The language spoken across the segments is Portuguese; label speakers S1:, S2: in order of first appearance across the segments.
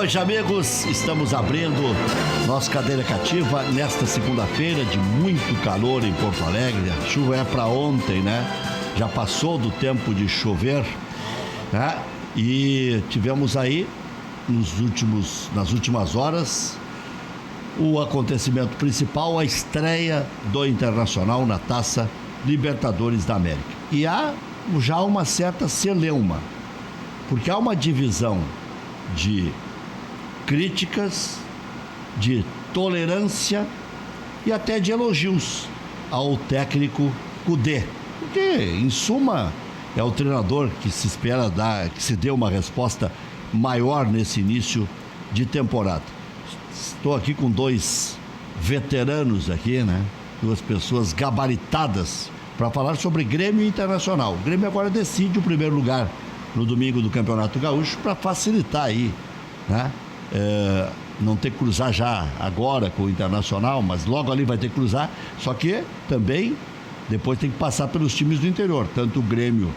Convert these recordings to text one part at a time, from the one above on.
S1: noite, amigos. Estamos abrindo nossa cadeira cativa nesta segunda-feira de muito calor em Porto Alegre. A chuva é para ontem, né? Já passou do tempo de chover, né? E tivemos aí, nas últimas horas, o acontecimento principal, a estreia do Internacional na Taça Libertadores da América. E há já uma certa celeuma, porque há uma divisão de críticas, de tolerância e até de elogios ao técnico Kudê, porque, em suma, é o treinador que se espera que se dê uma resposta maior nesse início de temporada. Estou aqui com dois veteranos aqui, né? Duas pessoas gabaritadas para falar sobre Grêmio Internacional. O Grêmio agora decide o primeiro lugar no domingo do Campeonato Gaúcho para facilitar aí, né? Não ter que cruzar já agora com o Internacional, mas logo ali vai ter que cruzar, só que também depois tem que passar pelos times do interior, tanto o Grêmio,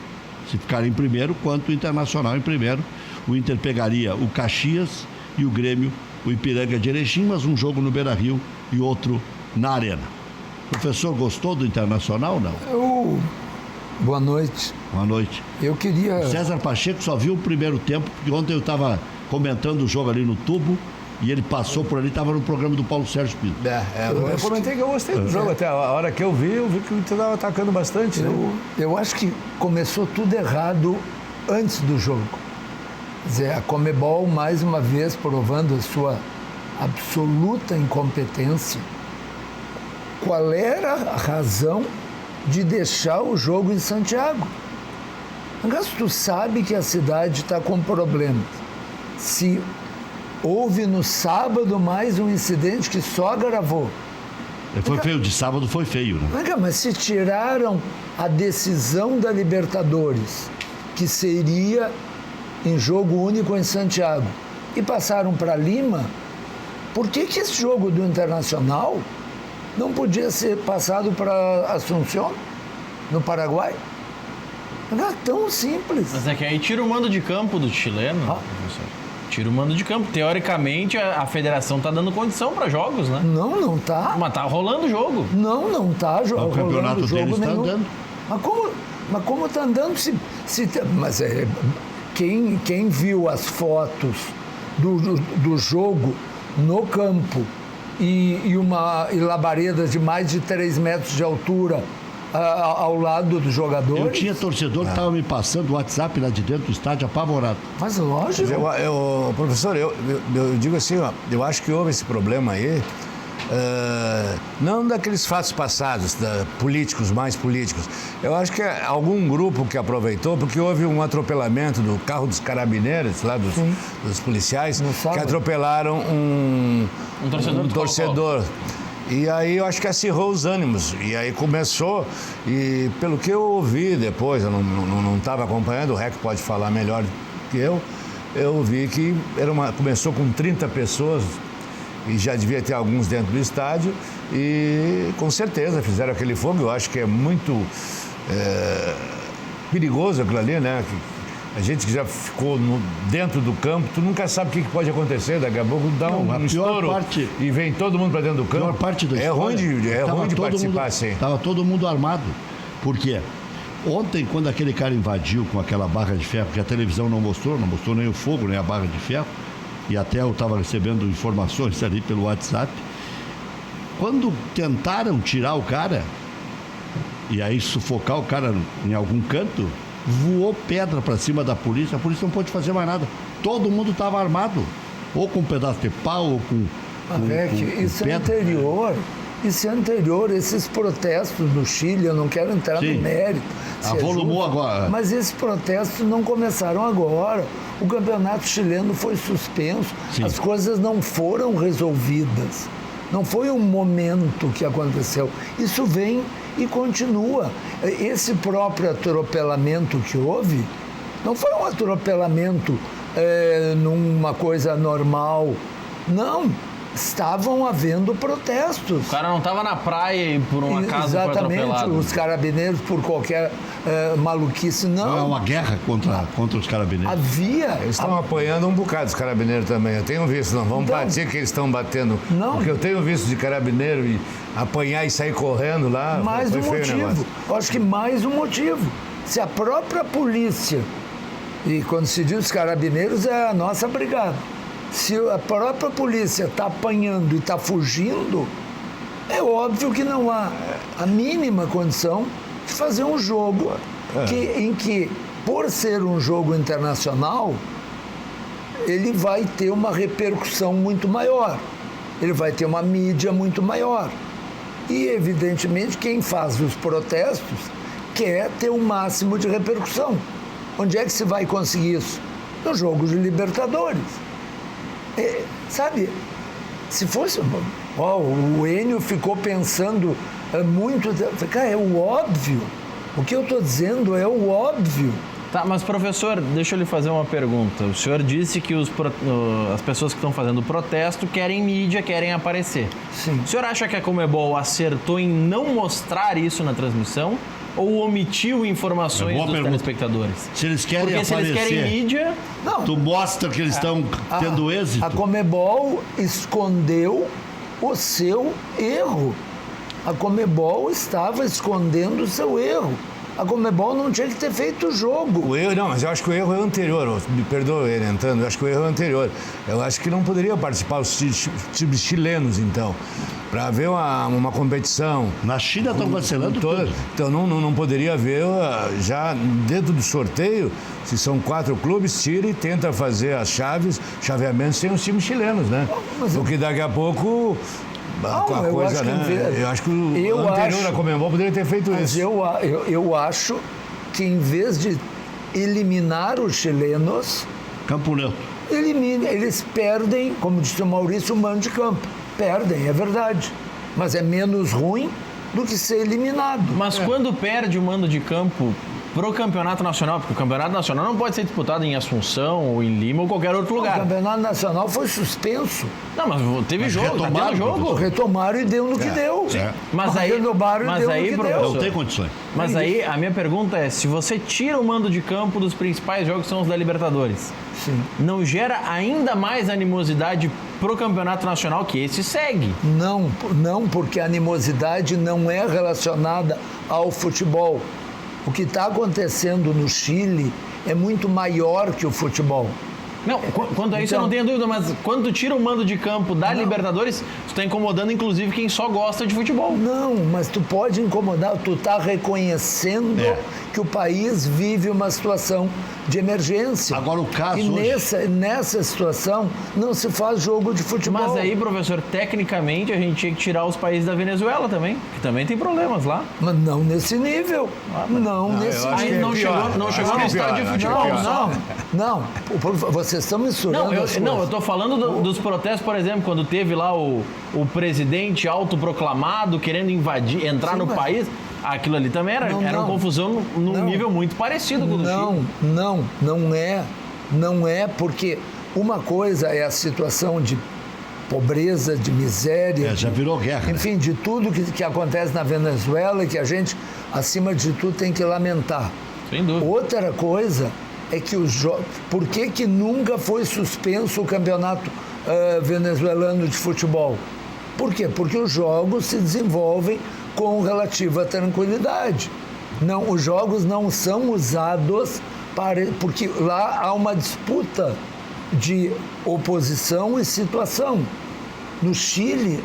S1: se ficar em primeiro, quanto o Internacional em primeiro. O Inter pegaria o Caxias e o Grêmio, o Ipiranga de Erechim, mas um jogo no Beira-Rio e outro na Arena. Professor, gostou do Internacional ou não?
S2: Boa noite.
S1: Boa noite.
S2: Eu queria...
S1: O César Pacheco só viu o primeiro tempo, porque ontem eu estava comentando o jogo ali no tubo e ele passou por ali, estava no programa do Paulo Sérgio Pinto.
S3: Eu comentei que eu gostei do jogo, até a hora que eu vi que o Inter estava atacando bastante.
S2: Eu acho que começou tudo errado antes do jogo. Quer dizer, a Conmebol, mais uma vez, provando a sua absoluta incompetência. Qual era a razão de deixar o jogo em Santiago? Mas tu sabe que a cidade está com problemas. Se houve no sábado mais um incidente que só agravou.
S1: Foi feio, de sábado foi feio, né?
S2: Mas se tiraram a decisão da Libertadores, que seria em jogo único em Santiago, e passaram para Lima, por que esse jogo do Internacional não podia ser passado para Assunção, no Paraguai? Não é tão simples.
S4: Mas é que aí tira o mando de campo do chileno. Tira o mando de campo. Teoricamente, a federação está dando condição para jogos, né?
S2: Não tá.
S4: Mas tá rolando o jogo.
S2: Não tá rolando
S1: o campeonato
S2: jogo
S1: deles
S2: nenhum.
S1: Tá andando.
S2: Mas como tá andando? Quem viu as fotos do jogo no campo e labaredas de mais de 3 metros de altura ao lado dos jogadores...
S1: Eu tinha torcedor que estava me passando o WhatsApp lá de dentro do estádio apavorado.
S2: Mas lógico.
S3: Professor, eu digo assim, eu acho que houve esse problema aí, não daqueles fatos passados, mais políticos. Eu acho que é algum grupo que aproveitou, porque houve um atropelamento do carro dos carabineiros, lá dos policiais, que atropelaram um torcedor. E aí eu acho que acirrou os ânimos. E aí começou, e pelo que eu ouvi depois, eu não estava acompanhando, o REC pode falar melhor que eu vi que começou com 30 pessoas, e já devia ter alguns dentro do estádio, e com certeza fizeram aquele fogo. Eu acho que é muito perigoso aquilo ali, né? A gente que já ficou dentro do campo, tu nunca sabe o que pode acontecer, daqui a pouco dá um estouro e vem todo mundo para dentro do campo.
S1: A pior parte da
S3: história, é ruim de participar assim.
S1: Estava todo mundo armado. Por quê? Ontem, quando aquele cara invadiu com aquela barra de ferro, que a televisão não mostrou nem o fogo, nem a barra de ferro, e até eu estava recebendo informações ali pelo WhatsApp, quando tentaram tirar o cara, e aí sufocar o cara em algum canto, voou pedra para cima da polícia, a polícia não pôde fazer mais nada. Todo mundo estava armado, ou com um pedaço de pau, ou com
S2: isso
S1: pedra.
S2: Isso é anterior, esses protestos no Chile, eu não quero entrar no mérito.
S1: Avolumou agora.
S2: Mas esses protestos não começaram agora. O campeonato chileno foi suspenso, as coisas não foram resolvidas. Não foi um momento que aconteceu. Isso vem e continua. Esse próprio atropelamento que houve, não foi um atropelamento numa coisa normal. Não. estavam havendo protestos.
S4: O cara não estava na praia e por um acaso foi atropelado.
S2: Exatamente, os carabineiros por qualquer maluquice, não.
S1: Não é uma guerra contra os carabineiros.
S2: Havia...
S3: Eles estão apoiando um bocado os carabineiros também. Eu tenho visto, não vamos dizer que eles estão batendo.
S2: Não.
S3: Porque eu tenho visto de carabineiro e apanhar e sair correndo lá.
S2: Mais
S3: foi
S2: um
S3: feio o
S2: motivo.
S3: negócio.
S2: Eu acho que mais um motivo. Se a própria polícia, e quando se diz os carabineiros é a nossa brigada, se a própria polícia está apanhando e está fugindo, é óbvio que não há a mínima condição de fazer um jogo em que, por ser um jogo internacional, ele vai ter uma repercussão muito maior, ele vai ter uma mídia muito maior. E, evidentemente, quem faz os protestos quer ter o máximo de repercussão. Onde é que se vai conseguir isso? No jogo de Libertadores. Sabe, se fosse... o Enio ficou pensando muito... Cara, é o óbvio. O que eu estou dizendo é o óbvio.
S4: Tá, mas professor, deixa eu lhe fazer uma pergunta. O senhor disse que as pessoas que estão fazendo protesto querem mídia, querem aparecer.
S2: Sim.
S4: O senhor acha que a Conmebol acertou em não mostrar isso na transmissão ou omitiu informações dos telespectadores?
S1: Se eles querem
S4: Porque
S1: aparecer,
S4: se eles querem mídia...
S2: Não.
S1: Tu mostra que eles estão tendo êxito.
S2: A Conmebol escondeu o seu erro. A Conmebol estava escondendo o seu erro. A Conmebol não tinha que ter feito o jogo.
S3: O erro, não, mas eu acho que o erro é anterior. Me perdoe orientando, eu acho que o erro é anterior. Eu acho que não poderia participar os times chilenos, então. Para haver uma competição.
S1: Na China estão cancelando tudo.
S3: Então não poderia haver, já dentro do sorteio, se são 4 clubes, tira e tenta fazer as chaveamentos sem os times chilenos, né? Porque daqui a pouco...
S2: eu acho que
S3: eu acho que o anterior à Conmebol poderia ter feito isso.
S2: Eu acho que em vez de eliminar os chilenos,
S1: Campo neutro.
S2: eles perdem, como disse o Maurício, o mando de campo. Perdem, é verdade. Mas é menos ruim do que ser eliminado.
S4: Mas quando perde o mando de campo pro Campeonato Nacional, porque o Campeonato Nacional não pode ser disputado em Assunção ou em Lima ou qualquer outro lugar.
S2: O Campeonato Nacional foi suspenso.
S4: Não, mas teve jogo, tá tendo jogo.
S2: Retomaram e deu no que deu.
S4: Mas aí,
S1: Não tem condições.
S4: Mas aí a minha pergunta é, se você tira o mando de campo dos principais jogos que são os da Libertadores,
S2: Sim.
S4: não gera ainda mais animosidade pro Campeonato Nacional, que esse segue?
S2: Não, porque a animosidade não é relacionada ao futebol. O que está acontecendo no Chile é muito maior que o futebol.
S4: Não, quanto a isso eu não tenho dúvida, mas quando tu tira o mando de campo da Libertadores, tu está incomodando inclusive quem só gosta de futebol.
S2: Não, mas tu pode incomodar, tu está reconhecendo que o país vive uma situação de emergência.
S1: Agora o caso
S2: e
S1: hoje...
S2: nessa situação não se faz jogo de futebol.
S4: Mas aí, professor, tecnicamente a gente tinha que tirar os países da Venezuela também, que também tem problemas lá.
S2: Mas não nesse nível. Não nesse nível.
S4: Aí não chegou no estádio de futebol.
S2: Não. Vocês estão misturando as coisas.
S4: Eu estou falando dos protestos, por exemplo, quando teve lá o presidente autoproclamado querendo entrar no país. Aquilo ali também era uma confusão num nível muito parecido com o do Chile.
S2: Não é porque uma coisa é a situação de pobreza, de miséria.
S1: Já virou guerra.
S2: Enfim, de tudo que acontece na Venezuela e que a gente, acima de tudo, tem que lamentar.
S4: Sem dúvida.
S2: Outra coisa é que por que nunca foi suspenso o campeonato venezuelano de futebol? Por quê? Porque os jogos se desenvolvem com relativa tranquilidade. Os jogos não são usados porque lá há uma disputa de oposição e situação. No Chile,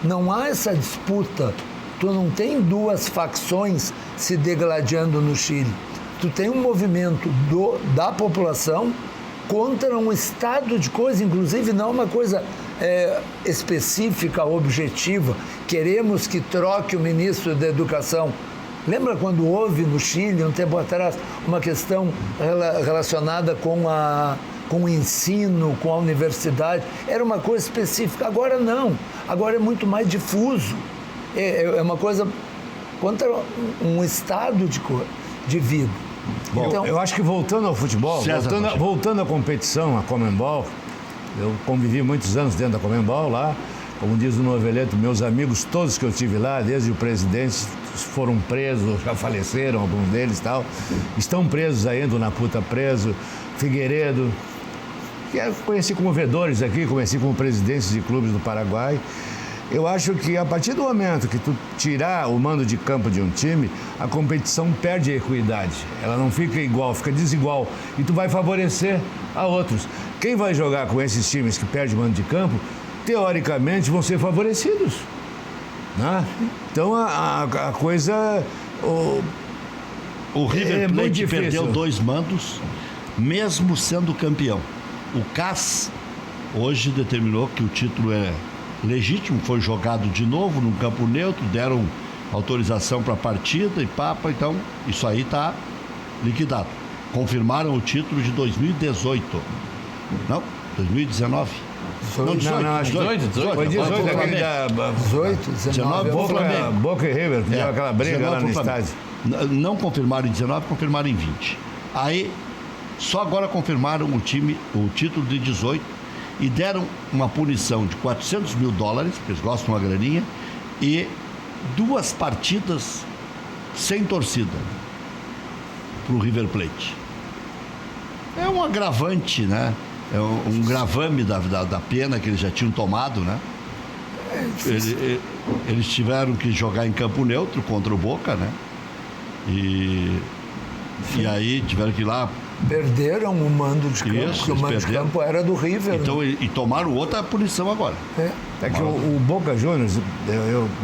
S2: não há essa disputa. Tu não tem duas facções se degladiando no Chile. Tu tem um movimento da população contra um estado de coisa, inclusive não uma coisa específica, objetiva. Queremos que troque o ministro da Educação. Lembra quando houve no Chile, um tempo atrás, uma questão relacionada com o ensino, com a universidade? Era uma coisa específica. Agora não. Agora é muito mais difuso. É uma coisa contra um estado de vida.
S3: Bom, então, eu acho que voltando ao futebol, voltando à competição, à Conmebol, Eu convivi muitos anos dentro da Conmebol lá. Como diz o Noveleto, meus amigos, todos que eu tive lá, desde o presidente, foram presos, já faleceram, alguns deles e tal. Estão presos ainda, o Naputa preso, Figueiredo, que eu conheci como vedores aqui, conheci como presidentes de clubes do Paraguai. Eu acho que a partir do momento que tu tirar o mando de campo de um time, a competição perde a equidade. Ela não fica igual, fica desigual. E tu vai favorecer a outros. Quem vai jogar com esses times que perdem o mando de campo, teoricamente vão ser favorecidos. Né? Então a coisa...
S1: O River Plate perdeu 2 mandos, mesmo sendo campeão. O CAS hoje determinou que o título é legítimo, foi jogado de novo num campo neutro, deram autorização para a partida e papa, então isso aí está liquidado. Confirmaram o título de 2018. Não, 2019.
S3: Não, 18. Foi 18, aquele da...
S2: 18, 19.
S3: Boca e River, que deu aquela briga lá no estádio.
S1: Não confirmaram em 19, confirmaram em 20. Aí, só agora confirmaram o título de 18 e deram uma punição de $400 mil, porque eles gostam de uma graninha, e 2 partidas sem torcida para o River Plate. É um agravante, né? É um gravame da pena que eles já tinham tomado, né? Eles tiveram que jogar em campo neutro contra o Boca, né? E aí tiveram que ir lá.
S2: Perderam o mando de campo, porque o mando de campo era do River.
S1: Então, e tomaram outra punição agora.
S3: É que o Boca Juniors,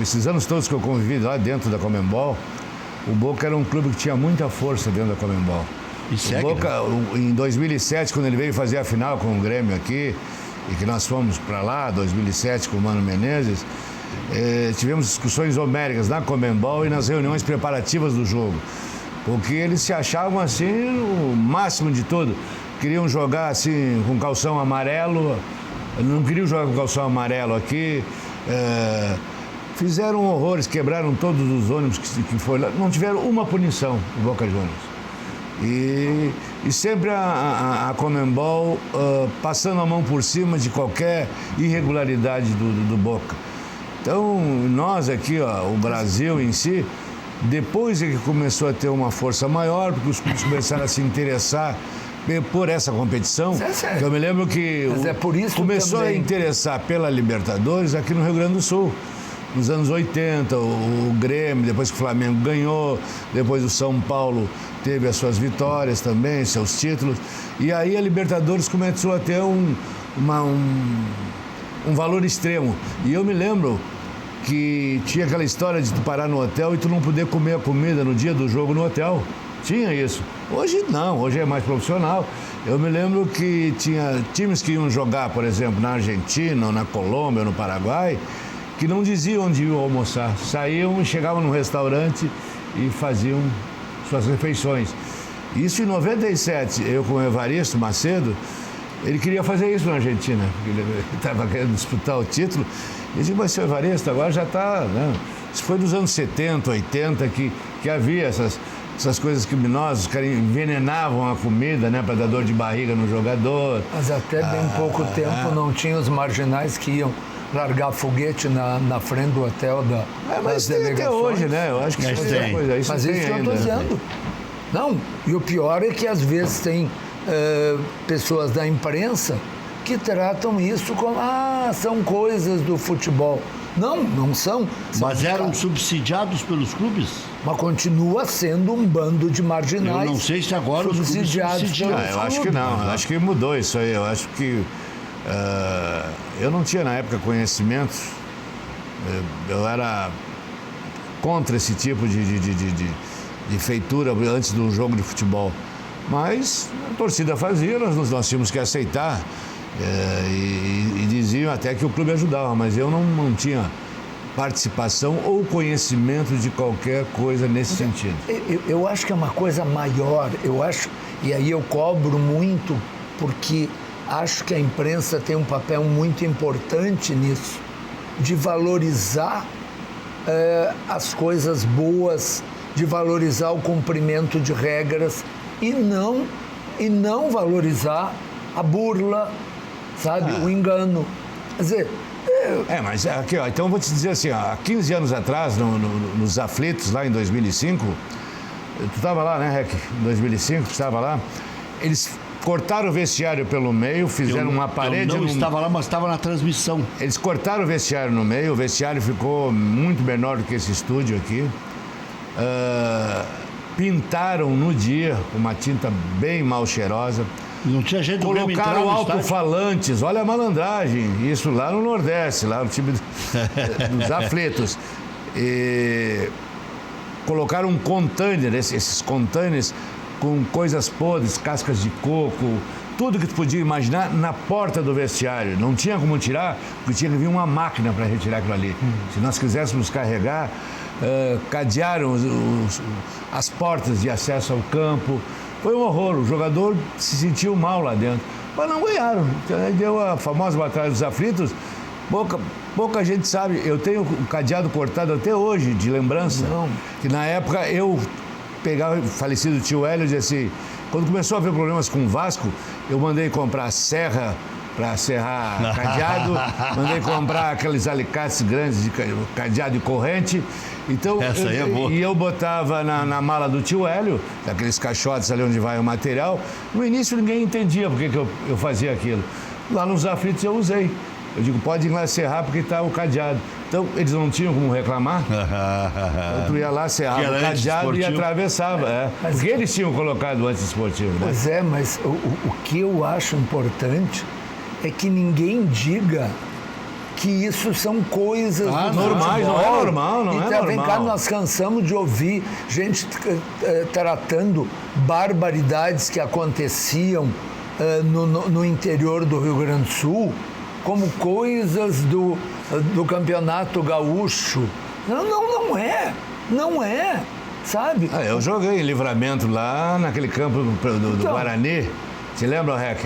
S3: esses anos todos que eu convivi lá dentro da Conmebol, o Boca era um clube que tinha muita força dentro da Conmebol.
S1: E segue,
S3: o Boca, em 2007, quando ele veio fazer a final com o Grêmio aqui, e que nós fomos para lá, 2007, com o Mano Menezes, tivemos discussões homéricas na Conmebol e nas reuniões preparativas do jogo. Porque eles se achavam assim o máximo de tudo. Queriam jogar assim com calção amarelo, não queriam jogar com calção amarelo aqui. Fizeram horrores, quebraram todos os ônibus que foram lá. Não tiveram uma punição o Boca Juniors. E sempre a Conmebol passando a mão por cima de qualquer irregularidade do Boca. Então, nós aqui, o Brasil em si, depois é que começou a ter uma força maior, porque os clubes começaram a se interessar por essa competição. Eu me lembro que começou a interessar pela Libertadores aqui no Rio Grande do Sul. Nos anos 80, o Grêmio, depois que o Flamengo ganhou, depois o São Paulo teve as suas vitórias também, seus títulos. E aí a Libertadores começou a ter um valor extremo. E eu me lembro que tinha aquela história de tu parar no hotel e tu não poder comer a comida no dia do jogo no hotel. Tinha isso. Hoje não, hoje é mais profissional. Eu me lembro que tinha times que iam jogar, por exemplo, na Argentina, ou na Colômbia, ou no Paraguai, que não diziam onde iam almoçar. Saíam, chegavam no restaurante e faziam suas refeições. Isso em 97, eu com o Evaristo Macedo, ele queria fazer isso na Argentina, porque ele estava querendo disputar o título. Eu disse, mas seu Evaristo, agora já está... Né? Isso foi dos anos 70, 80, que havia essas coisas criminosas, os caras envenenavam a comida, né, para dar dor de barriga no jogador.
S2: Mas até bem pouco tempo não tinha os marginais que iam largar foguete na frente do hotel
S3: mas tem até hoje, né? Eu acho que isso é coisa. Isso
S2: mas isso que eu estou dizendo. Não, e o pior é que às vezes tem pessoas da imprensa que tratam isso como, são coisas do futebol. Não são.
S1: Mas eram subsidiados pelos clubes?
S2: Mas continua sendo um bando de marginais.
S1: Eu não sei se agora os clubes subsidiam.
S3: Eu acho que não. Eu acho que mudou isso aí. Eu acho que... eu não tinha na época conhecimento. Eu era contra esse tipo de feitura antes do jogo de futebol. Mas a torcida fazia, nós tínhamos que aceitar. E diziam até que o clube ajudava, mas eu não tinha participação ou conhecimento de qualquer coisa nesse sentido.
S2: Eu acho que é uma coisa maior, e aí eu cobro muito, porque acho que a imprensa tem um papel muito importante nisso, de valorizar as coisas boas, de valorizar o cumprimento de regras e não valorizar a burla, sabe? O engano. Quer dizer...
S3: Mas aqui, ó, então eu vou te dizer assim, ó, há 15 anos atrás, nos Aflitos, lá em 2005, tu estava lá, né, Rec? Em 2005, tu estava lá, eles cortaram o vestiário pelo meio, fizeram uma parede...
S1: Eu não estava lá, mas estava na transmissão.
S3: Eles cortaram o vestiário no meio, o vestiário ficou muito menor do que esse estúdio aqui. Pintaram no dia, uma tinta bem mal cheirosa.
S1: Não tinha jeito de
S3: colocaram alto-falantes, olha a malandragem, isso lá no Nordeste, lá no time dos Aflitos. E colocaram um container, esses containers com coisas podres, cascas de coco, tudo que tu podia imaginar na porta do vestiário. Não tinha como tirar, porque tinha que vir uma máquina para retirar aquilo ali. Se nós quiséssemos carregar, cadearam as portas de acesso ao campo. Foi um horror, o jogador se sentiu mal lá dentro. Mas não ganharam. Deu a famosa Batalha dos Aflitos. Pouca gente sabe. Eu tenho o cadeado cortado até hoje, de lembrança.
S2: Não.
S3: Que na época eu pegava o falecido tio Hélio e dizia assim, quando começou a haver problemas com o Vasco, eu mandei comprar serra para serrar cadeado, mandei comprar aqueles alicates grandes de cadeado e corrente. Então,
S1: essa aí é boa.
S3: E eu botava na mala do tio Hélio, aqueles caixotes ali onde vai o material. No início ninguém entendia por que eu fazia aquilo. Lá nos Aflitos eu usei. Eu digo, pode ir lá serrar porque está o cadeado. Então, eles não tinham como reclamar. Tu ia lá, serrava o cadeado e atravessava. Porque eles tinham colocado antes esportivo. Né?
S2: Pois é, mas o que eu acho importante é que ninguém diga que isso são coisas
S3: normais, não é normal, não
S2: então,
S3: é normal.
S2: Vem cá, nós cansamos de ouvir gente tratando barbaridades que aconteciam no interior do Rio Grande do Sul como coisas do Campeonato Gaúcho. Não é, sabe?
S3: Eu joguei em Livramento lá naquele campo do Guarani. Te lembra, Rec?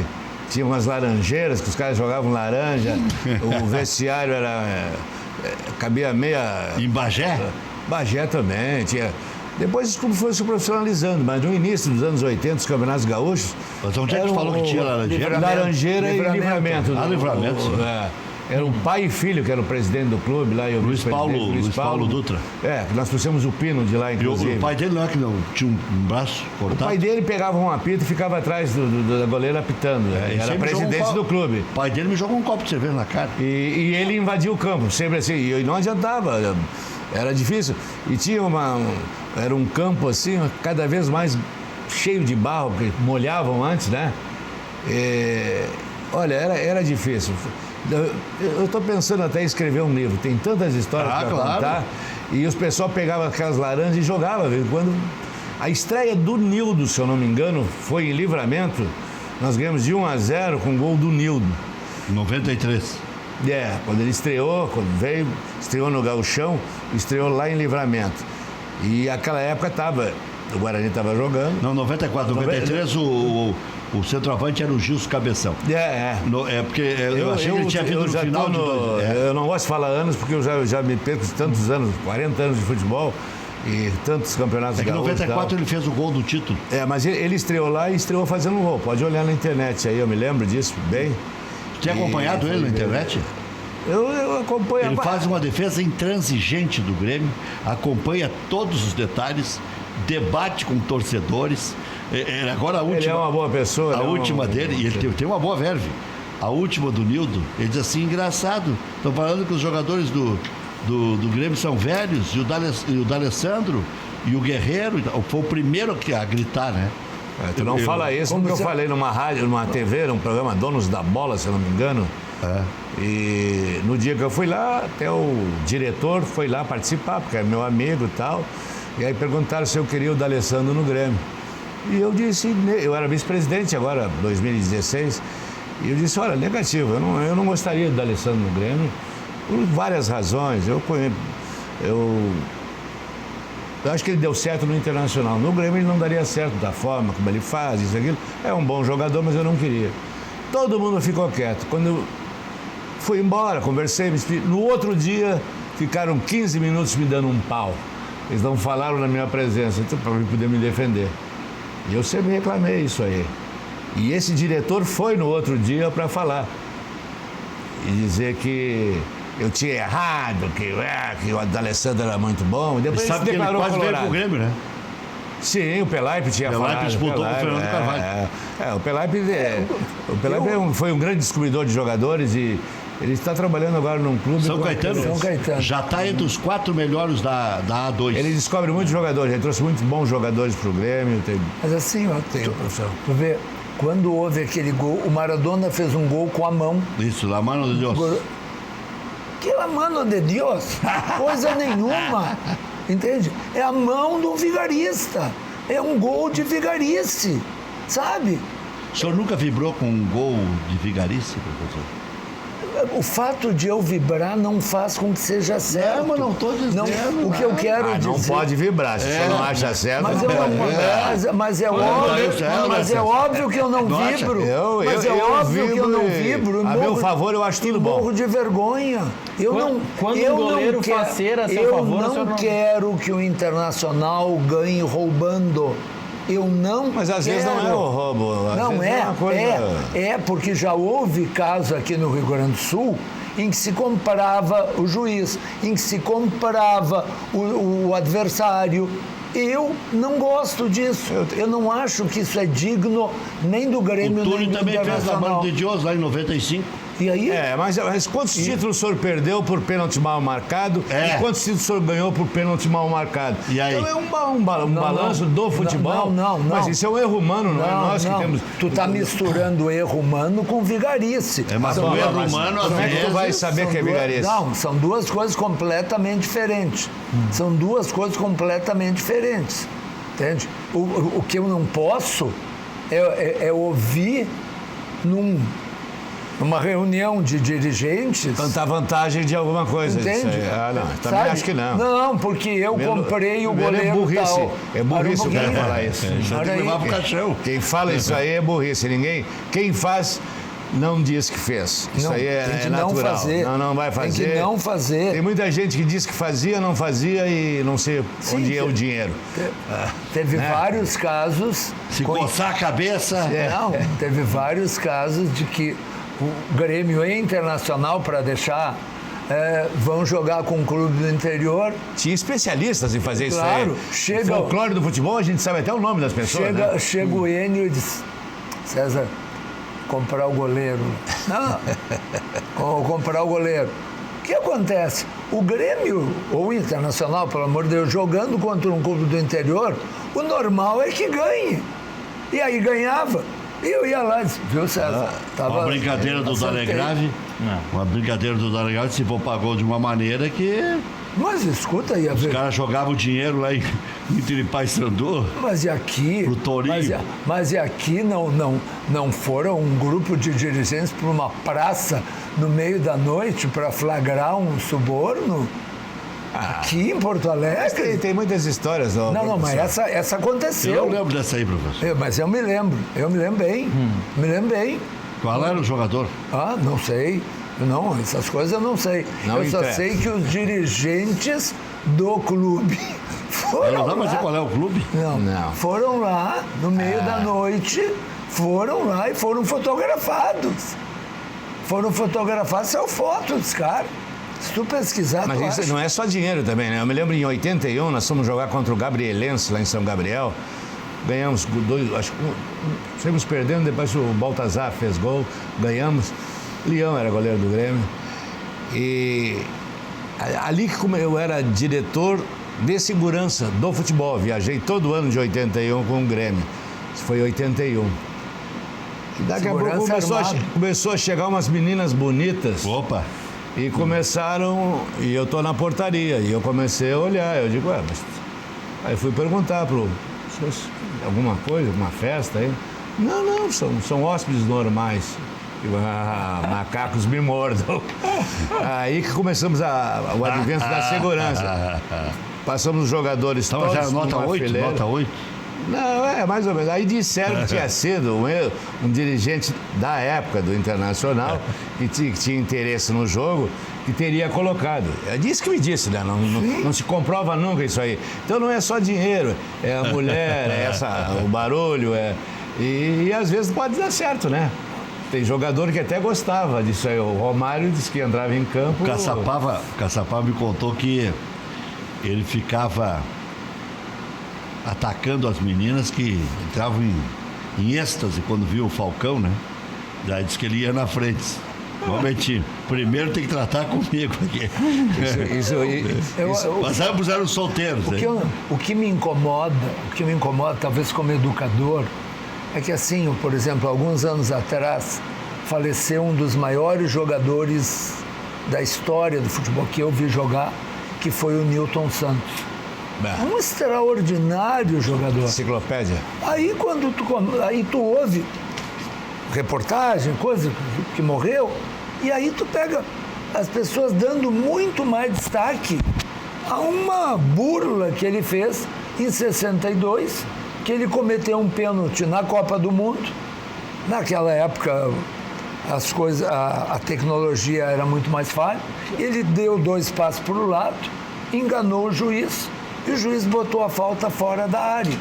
S3: Tinha umas laranjeiras que os caras jogavam laranja, o vestiário cabia meia...
S1: Em Bagé?
S3: Bagé também, tinha... Depois isso foi se profissionalizando, mas no início dos anos 80, os campeonatos gaúchos...
S1: Mas onde é que tu falou que tinha laranjeira?
S3: Laranjeira e Livramento.
S1: Livramento.
S3: Era um pai e filho que era o presidente do clube lá. E o
S1: Luiz Paulo Dutra.
S3: Nós trouxemos o Pino de lá, inclusive.
S1: O pai dele não é que não tinha um braço cortado?
S3: O pai dele pegava um apito e ficava atrás da goleira apitando. Era presidente do clube.
S1: O pai dele me jogou um copo de cerveja na cara.
S3: E ele invadiu o campo, sempre assim. E não adiantava, era difícil. E tinha era um campo assim, cada vez mais cheio de barro, porque molhavam antes, né? Olha, era difícil. Eu estou pensando até em escrever um livro. Tem tantas histórias para contar. E os pessoal pegavam aquelas laranjas e jogavam. Quando a estreia do Nildo, se eu não me engano, foi em Livramento. Nós ganhamos de 1-0 com o gol do Nildo.
S1: 93.
S3: Quando ele estreou, estreou no Gauchão, estreou lá em Livramento. E aquela época o Guarani estava jogando.
S1: Não, 94, 93 o centroavante era o Gilson Cabeção. Porque eu achei que ele tinha vindo no final
S3: Eu não gosto de falar anos, porque eu já me perco tantos anos, 40 anos de futebol e tantos campeonatos gaúchos.
S1: Em 94 ele fez o gol do título.
S3: Mas ele estreou lá e estreou fazendo um gol. Pode olhar na internet aí, eu me lembro disso bem.
S1: Tem acompanhado ele na internet?
S3: Eu acompanho.
S1: Ele faz uma defesa intransigente do Grêmio, acompanha todos os detalhes, debate com torcedores. Agora a última. Ele
S3: é uma boa pessoa.
S1: A última dele, e ele tem uma boa verve. A última do Nildo, ele diz assim: engraçado, estão falando que os jogadores do Grêmio são velhos, e o D'Alessandro e o Guerreiro, foi o primeiro a gritar, né?
S3: Tu não fala isso, porque eu falei numa rádio, numa TV, num programa Donos da Bola, se eu não me engano. E no dia que eu fui lá, até o diretor foi lá participar, porque é meu amigo e tal. E aí perguntaram se eu queria o D'Alessandro no Grêmio. E eu disse, eu era vice-presidente agora, 2016, e eu disse, olha, negativo, eu não gostaria do D'Alessandro no Grêmio, por várias razões. Eu acho que ele deu certo no Internacional. No Grêmio ele não daria certo da forma como ele faz, isso, aquilo. É um bom jogador, mas eu não queria. Todo mundo ficou quieto. Quando eu fui embora, conversei, no outro dia ficaram 15 minutos me dando um pau. Eles não falaram na minha presença, então, para eu poder me defender. E eu sempre reclamei isso aí. E esse diretor foi no outro dia para falar. dizer que eu tinha errado, que o D'Alessandro era muito bom. Depois
S1: ele sabe que ele quase veio pro Grêmio, né?
S3: Sim, o Pelaipe tinha falado.
S1: O Pelaipe disputou com o Fernando Carvalho.
S3: O Pelaipe foi um grande descobridor de jogadores e ele está trabalhando agora num clube...
S1: São Caetano. Já está entre os 4 melhores da A2.
S3: Ele descobre muitos jogadores, ele trouxe muitos bons jogadores para o Grêmio.
S2: Mas assim, ó, tu vê, quando houve aquele gol, o Maradona fez um gol com a mão.
S1: Isso, la mano de Deus.
S2: Que la mano de Deus? Coisa nenhuma. Entende? É a mão do vigarista. É um gol de vigarice, sabe?
S1: O senhor nunca vibrou com um gol de vigarice, professor?
S2: O fato de eu vibrar não faz com que seja certo.
S1: Não, mas não estou dizendo.
S2: Não, o que eu quero dizer...
S3: Não pode vibrar, se você não acha certo...
S2: Mas é óbvio que eu não vibro. Mas é óbvio que eu não vibro.
S3: A meu favor, eu acho tudo bom.
S2: Morro de vergonha.
S4: Quando o goleiro faz cera a seu favor...
S2: Eu não quero que o Internacional ganhe roubando. Eu não
S3: Mas às vezes não é o roubo.
S2: Não é porque já houve caso aqui no Rio Grande do Sul em que se comparava o juiz, em que se comparava o adversário. Eu não gosto disso. Eu não acho que isso é digno nem do Grêmio,
S1: nem do
S2: Internacional.
S1: O Túlio também fez a mão de Deus lá em 95.
S2: E aí?
S3: Mas quantos títulos o senhor perdeu por pênalti mal marcado? E quantos títulos o senhor ganhou por pênalti mal marcado?
S1: E aí?
S3: Então é um balanço do futebol.
S2: Não.
S3: Mas isso é um erro humano, não é nós que temos...
S2: Tu tá misturando erro humano com vigarice.
S1: Mas o erro humano...
S3: Como é que tu vai saber que é vigarice?
S2: Não, são duas coisas completamente diferentes. São duas coisas completamente diferentes. Entende? O que eu não posso é ouvir numa reunião de dirigentes...
S3: Tanta vantagem de alguma coisa.
S2: Entende?
S3: Não, também acho que não.
S2: Não, porque eu comprei o goleiro...
S3: É burrice.
S2: Tal.
S3: É burrice o cara falar isso.
S1: Já tem que levar pro caixão.
S3: Quem fala isso aí é burrice. Quem faz... não diz que fez. Isso aí é natural. Não vai fazer.
S2: Tem que não fazer.
S3: Tem muita gente que diz que fazia, não fazia e não sei onde é o dinheiro.
S2: Teve vários casos...
S1: Se coçar a cabeça...
S2: Não, teve vários casos de que o Grêmio e Internacional, para deixar... vão jogar com o clube do interior.
S3: Tinha especialistas em fazer isso aí.
S2: Claro. Chega
S3: o folclore do futebol, a gente sabe até o nome das pessoas.
S2: Chega o Enio e diz... César... comprar o goleiro. Não, comprar o goleiro. O que acontece? O Grêmio, ou o Internacional, pelo amor de Deus, jogando contra um clube do interior, o normal é que ganhe. E aí ganhava. E eu ia lá e disse, viu, César?
S1: Uma brincadeira do Dalegrave. Uma brincadeira do Dalegrave se propagou de uma maneira que...
S2: Mas escuta aí,
S1: os caras jogavam o dinheiro lá em Tiripá-Estrandu.
S2: Mas e aqui?
S1: Pro Torinho.
S2: Mas e aqui não foram um grupo de dirigentes para uma praça no meio da noite para flagrar um suborno? Aqui em Porto Alegre?
S3: Tem muitas histórias.
S2: Não, mas essa aconteceu.
S1: Eu lembro dessa aí, professor.
S2: Mas eu me lembro bem. Me lembro bem.
S1: Qual era o jogador?
S2: Não sei. Não, essas coisas eu não sei. Eu só sei que os dirigentes do clube foram lá.
S1: Mas qual é o clube?
S2: Não. Foram lá no meio da noite, foram lá e foram fotografados. Saiu foto dos caras. Se tu pesquisar,
S3: mas isso não é só dinheiro também, né? Eu me lembro em 81, nós fomos jogar contra o Gabrielense lá em São Gabriel. Ganhamos 2, saímos perdendo, depois o Baltazar fez gol, ganhamos. Leão era goleiro do Grêmio. E ali que eu era diretor de segurança do futebol. Viajei todo ano de 81 com o Grêmio. Isso foi 81. E daqui a pouco começou a chegar umas meninas bonitas.
S1: Opa!
S3: E começaram, e eu tô na portaria, e eu comecei a olhar. Eu digo, mas... Aí fui perguntar alguma coisa, alguma festa aí. Não, são hóspedes normais. Macacos me mordam. Aí que começamos o advento da segurança. Passamos os jogadores
S1: todos. Já nota 8? Nota 8?
S3: Não, mais ou menos. Aí disseram que tinha sido um dirigente da época do Internacional, que tinha interesse no jogo, que teria colocado. É disso que me disse, né? Não se comprova nunca isso aí. Então não é só dinheiro, é a mulher, o barulho, e às vezes pode dar certo, né? Tem jogador que até gostava disso aí. O Romário disse que entrava em campo...
S1: O Caçapava me contou que ele ficava atacando as meninas que entravam em êxtase quando viu o Falcão, né? Daí disse que ele ia na frente. Momentinho, primeiro tem que tratar comigo aqui. Mas ambos eram solteiros.
S2: O que me incomoda, talvez como educador, é que assim, por exemplo, alguns anos atrás, faleceu um dos maiores jogadores da história do futebol que eu vi jogar, que foi o Newton Santos. Um extraordinário jogador.
S3: Enciclopédia.
S2: Aí quando tu ouve reportagem, coisa que morreu, e aí tu pega as pessoas dando muito mais destaque a uma burla que ele fez em 62, que ele cometeu um pênalti na Copa do Mundo. Naquela época as coisas, a tecnologia era muito mais falha. Ele deu 2 passos para o lado, enganou o juiz, e o juiz botou a falta fora da área.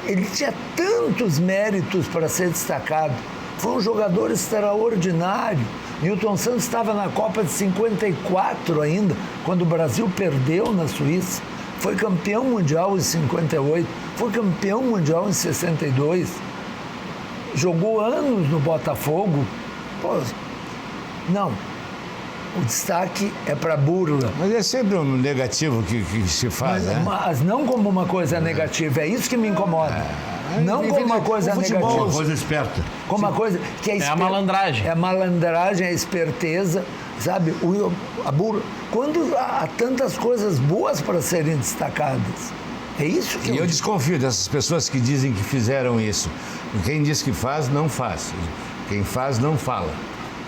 S2: Ele tinha tantos méritos para ser destacado. Foi um jogador extraordinário. Newton Santos estava na Copa de 54 ainda, quando o Brasil perdeu na Suíça. Foi campeão mundial em 58, foi campeão mundial em 62. Jogou anos no Botafogo. Pô, não. O destaque é para burla.
S3: Mas é sempre um negativo que se faz, né?
S2: Mas não como uma coisa negativa, é isso que me incomoda. Não como uma coisa negativa.
S1: Uma coisa esperta.
S2: Como uma coisa que
S4: é a malandragem.
S2: É a malandragem, a esperteza, sabe? A burla. Quando há tantas coisas boas para serem destacadas. É isso que
S3: eu desconfio dessas pessoas que dizem que fizeram isso. Quem diz que faz, não faz. Quem faz, não fala.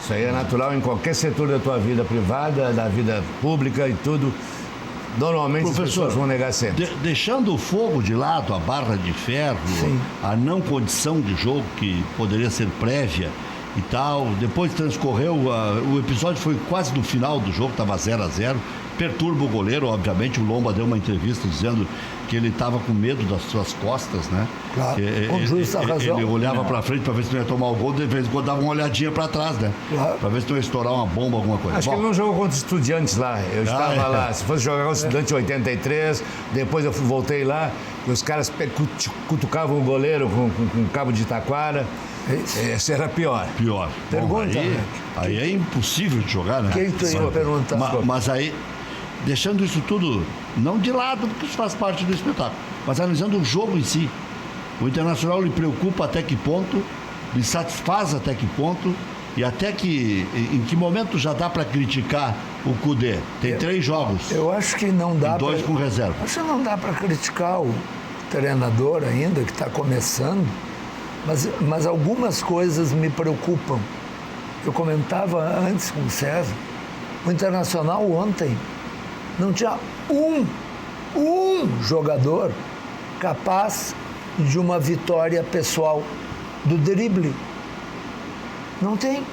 S3: Isso aí é natural em qualquer setor da tua vida privada, da vida pública e tudo. Normalmente as pessoas vão negar sempre.
S1: Deixando o fogo de lado, a barra de ferro, sim, a não condição de jogo que poderia ser prévia e tal, depois transcorreu, o episódio foi quase no final do jogo, estava 0-0, perturba o goleiro, obviamente. O Lomba deu uma entrevista dizendo que ele estava com medo das suas costas, né?
S2: Claro, com justa razão.
S1: Ele olhava para frente para ver se não ia tomar o gol, de vez em quando dava uma olhadinha para trás, né?
S2: Claro.
S1: Para ver se não ia estourar uma bomba, alguma coisa.
S3: Acho que ele não jogou contra Estudiantes lá. Eu estava lá. Se fosse jogar contra Estudiantes em 83, depois eu voltei lá, e os caras cutucavam o goleiro com cabo de taquara. Esse era pior.
S2: Pergunta.
S1: Bom, aí é impossível de jogar, né?
S2: Quem tu ia perguntar?
S1: Mas aí, deixando isso tudo, não de lado, porque isso faz parte do espetáculo, mas analisando o jogo em si. O Internacional lhe preocupa até que ponto, lhe satisfaz até que ponto, e até que, em que momento já dá para criticar o Cudê? Tem 3 jogos.
S2: Eu acho que não dá.
S1: 2 com reserva.
S2: Acho que não dá para criticar o treinador ainda, que está começando, mas algumas coisas me preocupam. Eu comentava antes com o César, o Internacional ontem não tinha um jogador capaz de uma vitória pessoal do drible. Não tem,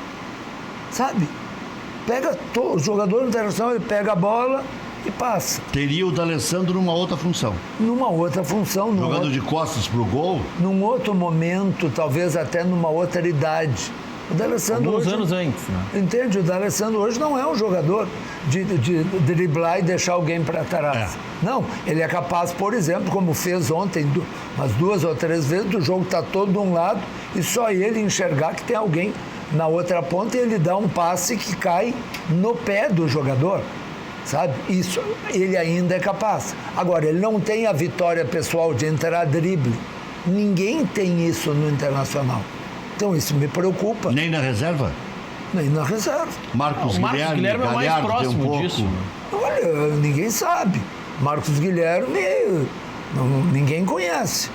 S2: sabe? O jogador internacional, ele pega a bola e passa.
S1: Teria o D'Alessandro numa outra função.
S2: Jogando
S1: de costas pro gol.
S2: Num outro momento, talvez até numa outra idade. O D'Alessandro
S4: alguns anos antes, né?
S2: Entende? O D'Alessandro hoje não é um jogador de driblar e deixar alguém para trás. Não, ele é capaz, por exemplo, como fez ontem, umas 2 ou 3 vezes, o jogo está todo de um lado e só ele enxergar que tem alguém na outra ponta e ele dá um passe que cai no pé do jogador. Sabe? Isso ele ainda é capaz. Agora, ele não tem a vitória pessoal de entrar drible. Ninguém tem isso no Internacional. Então, isso me preocupa.
S1: Nem na reserva?
S2: Nem na reserva.
S1: Marcos Guilherme é o mais próximo disso.
S2: Olha, ninguém sabe. Marcos Guilherme, ninguém conhece.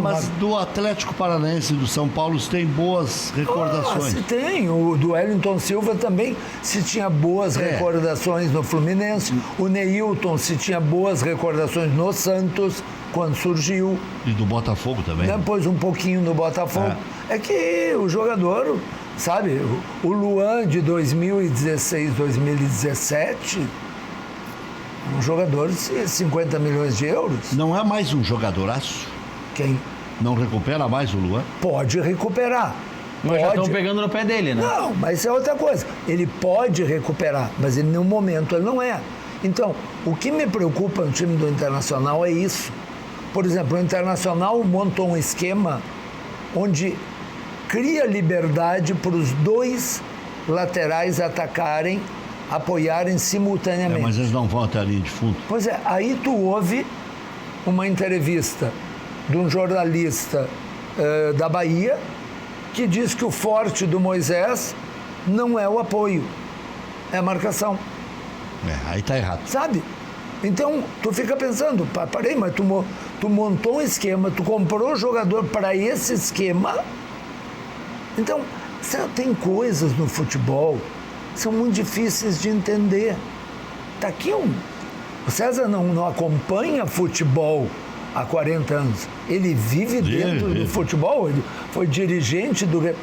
S1: Mas do Atlético Paranaense e do São Paulo se tem boas recordações.
S2: Se tem. O do Wellington Silva também se tinha boas recordações no Fluminense. O Neilton se tinha boas recordações no Santos, quando surgiu.
S1: E do Botafogo também.
S2: Depois um pouquinho no Botafogo. É que o jogador, sabe, o Luan de 2016, 2017... um jogador de 50 milhões de euros.
S1: Não é mais um jogadoraço?
S2: Quem?
S1: Não recupera mais o Luan?
S2: Pode recuperar.
S4: Mas já estão pegando no pé dele, né?
S2: Não, mas é outra coisa. Ele pode recuperar, mas ele, no momento ele não é. Então, o que me preocupa no time do Internacional é isso. Por exemplo, o Internacional montou um esquema onde cria liberdade para os dois laterais atacarem, apoiarem simultaneamente.
S1: Mas eles não vão até a linha de fundo.
S2: Pois é, aí tu ouve uma entrevista de um jornalista da Bahia que diz que o forte do Moisés não é o apoio, é a marcação.
S1: Aí tá errado.
S2: Sabe? Então, tu fica pensando, parei, mas tu montou um esquema, tu comprou o jogador para esse esquema. Então, tem coisas no futebol que são muito difíceis de entender. Tá aqui o César não acompanha futebol há 40 anos. Ele vive dentro do futebol, ele foi dirigente do...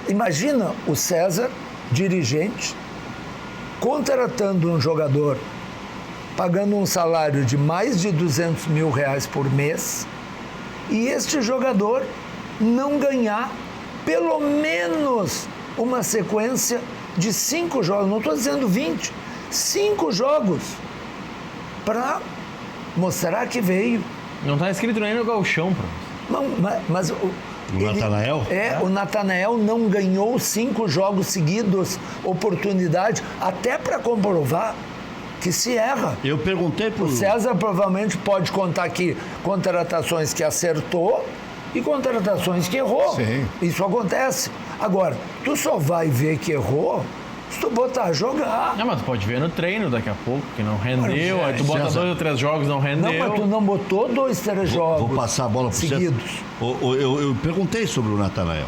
S2: Imagina o César, dirigente, contratando um jogador, pagando um salário de mais de R$200 mil por mês, e este jogador não ganhar pelo menos uma sequência de 5 jogos, não estou dizendo 20, 5 jogos, para mostrar que veio.
S4: Não está escrito nem no gauchão,
S2: Não, mas
S1: o Natanael?
S2: O Natanael não ganhou 5 jogos seguidos, oportunidade, até para comprovar que se erra.
S1: Eu perguntei pro...
S2: O César provavelmente pode contar aqui contratações que acertou e contratações que errou.
S3: Sim.
S2: Isso acontece. Agora, tu só vai ver que errou se tu botar a jogar.
S4: Não, mas tu pode ver no treino daqui a pouco, que não rendeu. Aí tu bota
S1: César,
S4: 2 ou 3 jogos, não rendeu.
S2: Não, mas tu não botou 2, 3 jogos
S1: Vou passar a bola pro
S2: seguidos.
S1: Eu perguntei sobre o Natanael,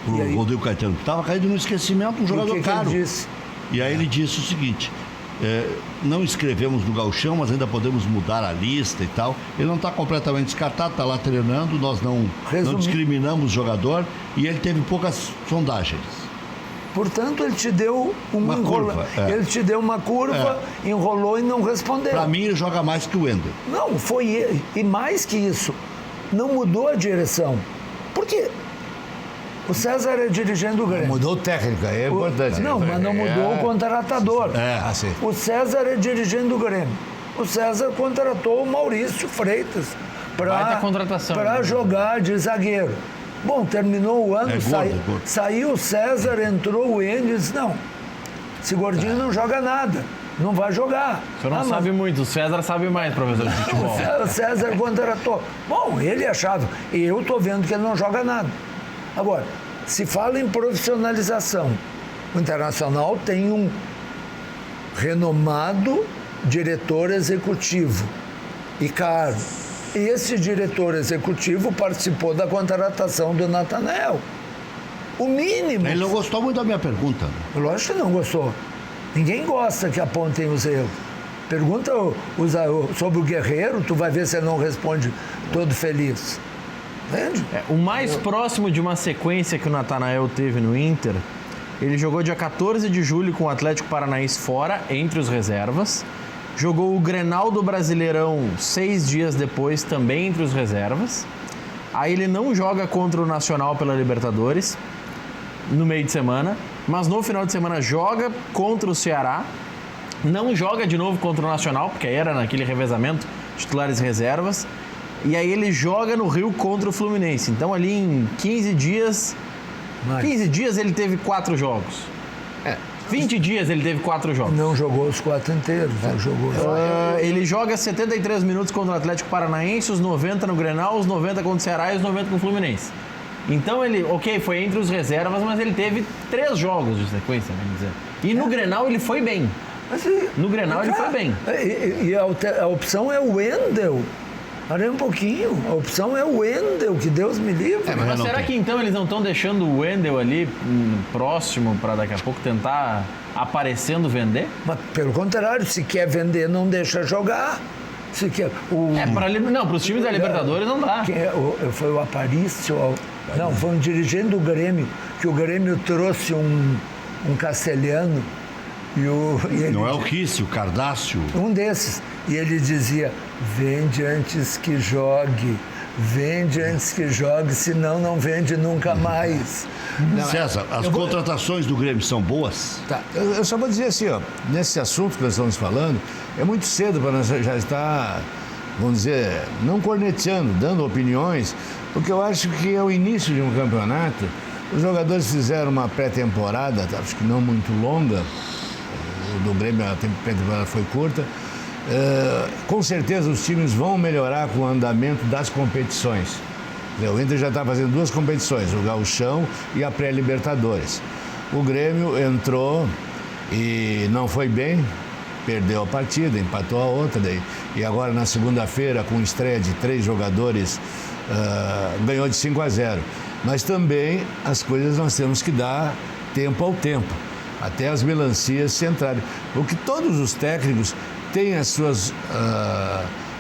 S1: pro Rodrigo Caetano, que estava caído no esquecimento, um jogador caro.
S2: Que ele disse?
S1: E aí ele disse o seguinte: não escrevemos no gauchão, mas ainda podemos mudar a lista e tal. Ele não está completamente descartado, está lá treinando, nós não discriminamos o jogador e ele teve poucas sondagens.
S2: Portanto, ele te deu
S1: uma curva.
S2: Ele te deu uma curva, enrolou e não respondeu.
S1: Para mim, ele joga mais que o Wendel.
S2: Não, foi ele. E mais que isso, não mudou a direção. Por quê? O César é dirigente do Grêmio.
S3: Mudou o técnico, é importante.
S2: Não, mas não mudou o contratador.
S3: Sim.
S2: O César é dirigente do Grêmio. O César contratou o Maurício Freitas para jogar de zagueiro. Bom, terminou o ano, saiu o César, entrou o Enio e disse, não, esse gordinho não joga nada, não vai jogar.
S4: O senhor não sabe muito, o César sabe mais, professor de futebol.
S2: O César contratou. Bom, ele achava, e eu estou vendo que ele não joga nada. Agora, se fala em profissionalização, o Internacional tem um renomado diretor executivo, e caro. Esse diretor executivo participou da contratação do Natanael. O mínimo...
S1: Ele não gostou muito da minha pergunta.
S2: Lógico que não gostou. Ninguém gosta que apontem os erros. Pergunta sobre o Guerreiro, tu vai ver se ele não responde todo feliz. Entende?
S4: O mais próximo de uma sequência que o Natanael teve no Inter, ele jogou dia 14 de julho com o Atlético Paranaense fora, entre os reservas. Jogou o Grenal do Brasileirão 6 dias depois, também entre os reservas. Aí ele não joga contra o Nacional pela Libertadores no meio de semana, mas no final de semana joga contra o Ceará. Não joga de novo contra o Nacional, porque era naquele revezamento, titulares e reservas. E aí ele joga no Rio contra o Fluminense. Então ali em 15 dias... 15 dias ele teve 4 jogos. 20 dias ele teve 4 jogos.
S2: Não jogou os 4 inteiros,
S4: ele joga 73 minutos contra o Atlético Paranaense, os 90 no Grenal, os 90 contra o Ceará e os 90 com o Fluminense. Então ele, foi entre os reservas, mas ele teve 3 jogos de sequência, vamos dizer. E no Grenal ele foi bem. No Grenal ele foi bem.
S2: E a opção é o Wendel. Parei um pouquinho. A opção é o Wendel, que Deus me livre.
S4: Mas será que então eles não estão deixando o Wendel ali próximo para daqui a pouco tentar aparecendo vender?
S2: Mas pelo contrário, se quer vender, não deixa jogar. Se quer,
S4: para os times da Libertadores não dá.
S2: Foi o Aparício, não, foi um dirigente do Grêmio, que o Grêmio trouxe um castelhano.
S1: Não é o Risse, o Cardácio.
S2: Um desses. E ele dizia, vende antes que jogue. Vende antes que jogue, senão não vende nunca mais.
S1: César, as contratações do Grêmio são boas?
S3: Tá, eu só vou dizer assim, ó, nesse assunto que nós estamos falando, é muito cedo para nós já estar, vamos dizer, não corneteando, dando opiniões, porque eu acho que é o início de um campeonato. Os jogadores fizeram uma pré-temporada, acho que não muito longa, do Grêmio a pré-temporada foi curta. Com certeza os times vão melhorar com o andamento das competições. O Inter já está fazendo 2 competições, o Gauchão e a pré-Libertadores. O Grêmio entrou e não foi bem, perdeu a partida, empatou a outra. E agora na segunda-feira, com estreia de 3 jogadores, ganhou de 5-0. Mas também as coisas nós temos que dar tempo ao tempo, até as melancias se entrarem. Porque todos os técnicos têm as suas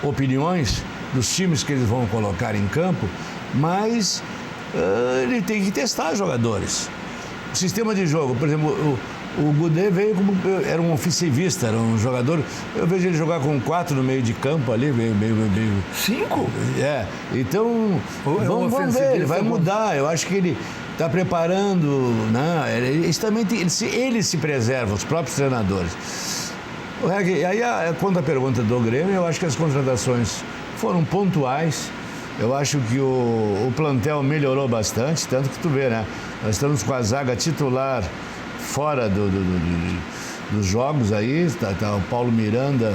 S3: opiniões dos times que eles vão colocar em campo, mas ele tem que testar jogadores. O sistema de jogo, por exemplo, o Godet veio como era um ofensivista, era um jogador. Eu vejo ele jogar com 4 no meio de campo ali, meio
S2: 5?
S3: Então vamos ver, ele vai mudar. Eu acho que ele está preparando, né? Eles também eles se preservam, os próprios treinadores. E aí, quanto à pergunta do Grêmio, eu acho que as contratações foram pontuais. Eu acho que o plantel melhorou bastante, tanto que tu vê, né? Nós estamos com a zaga titular fora dos jogos aí, tá o Paulo Miranda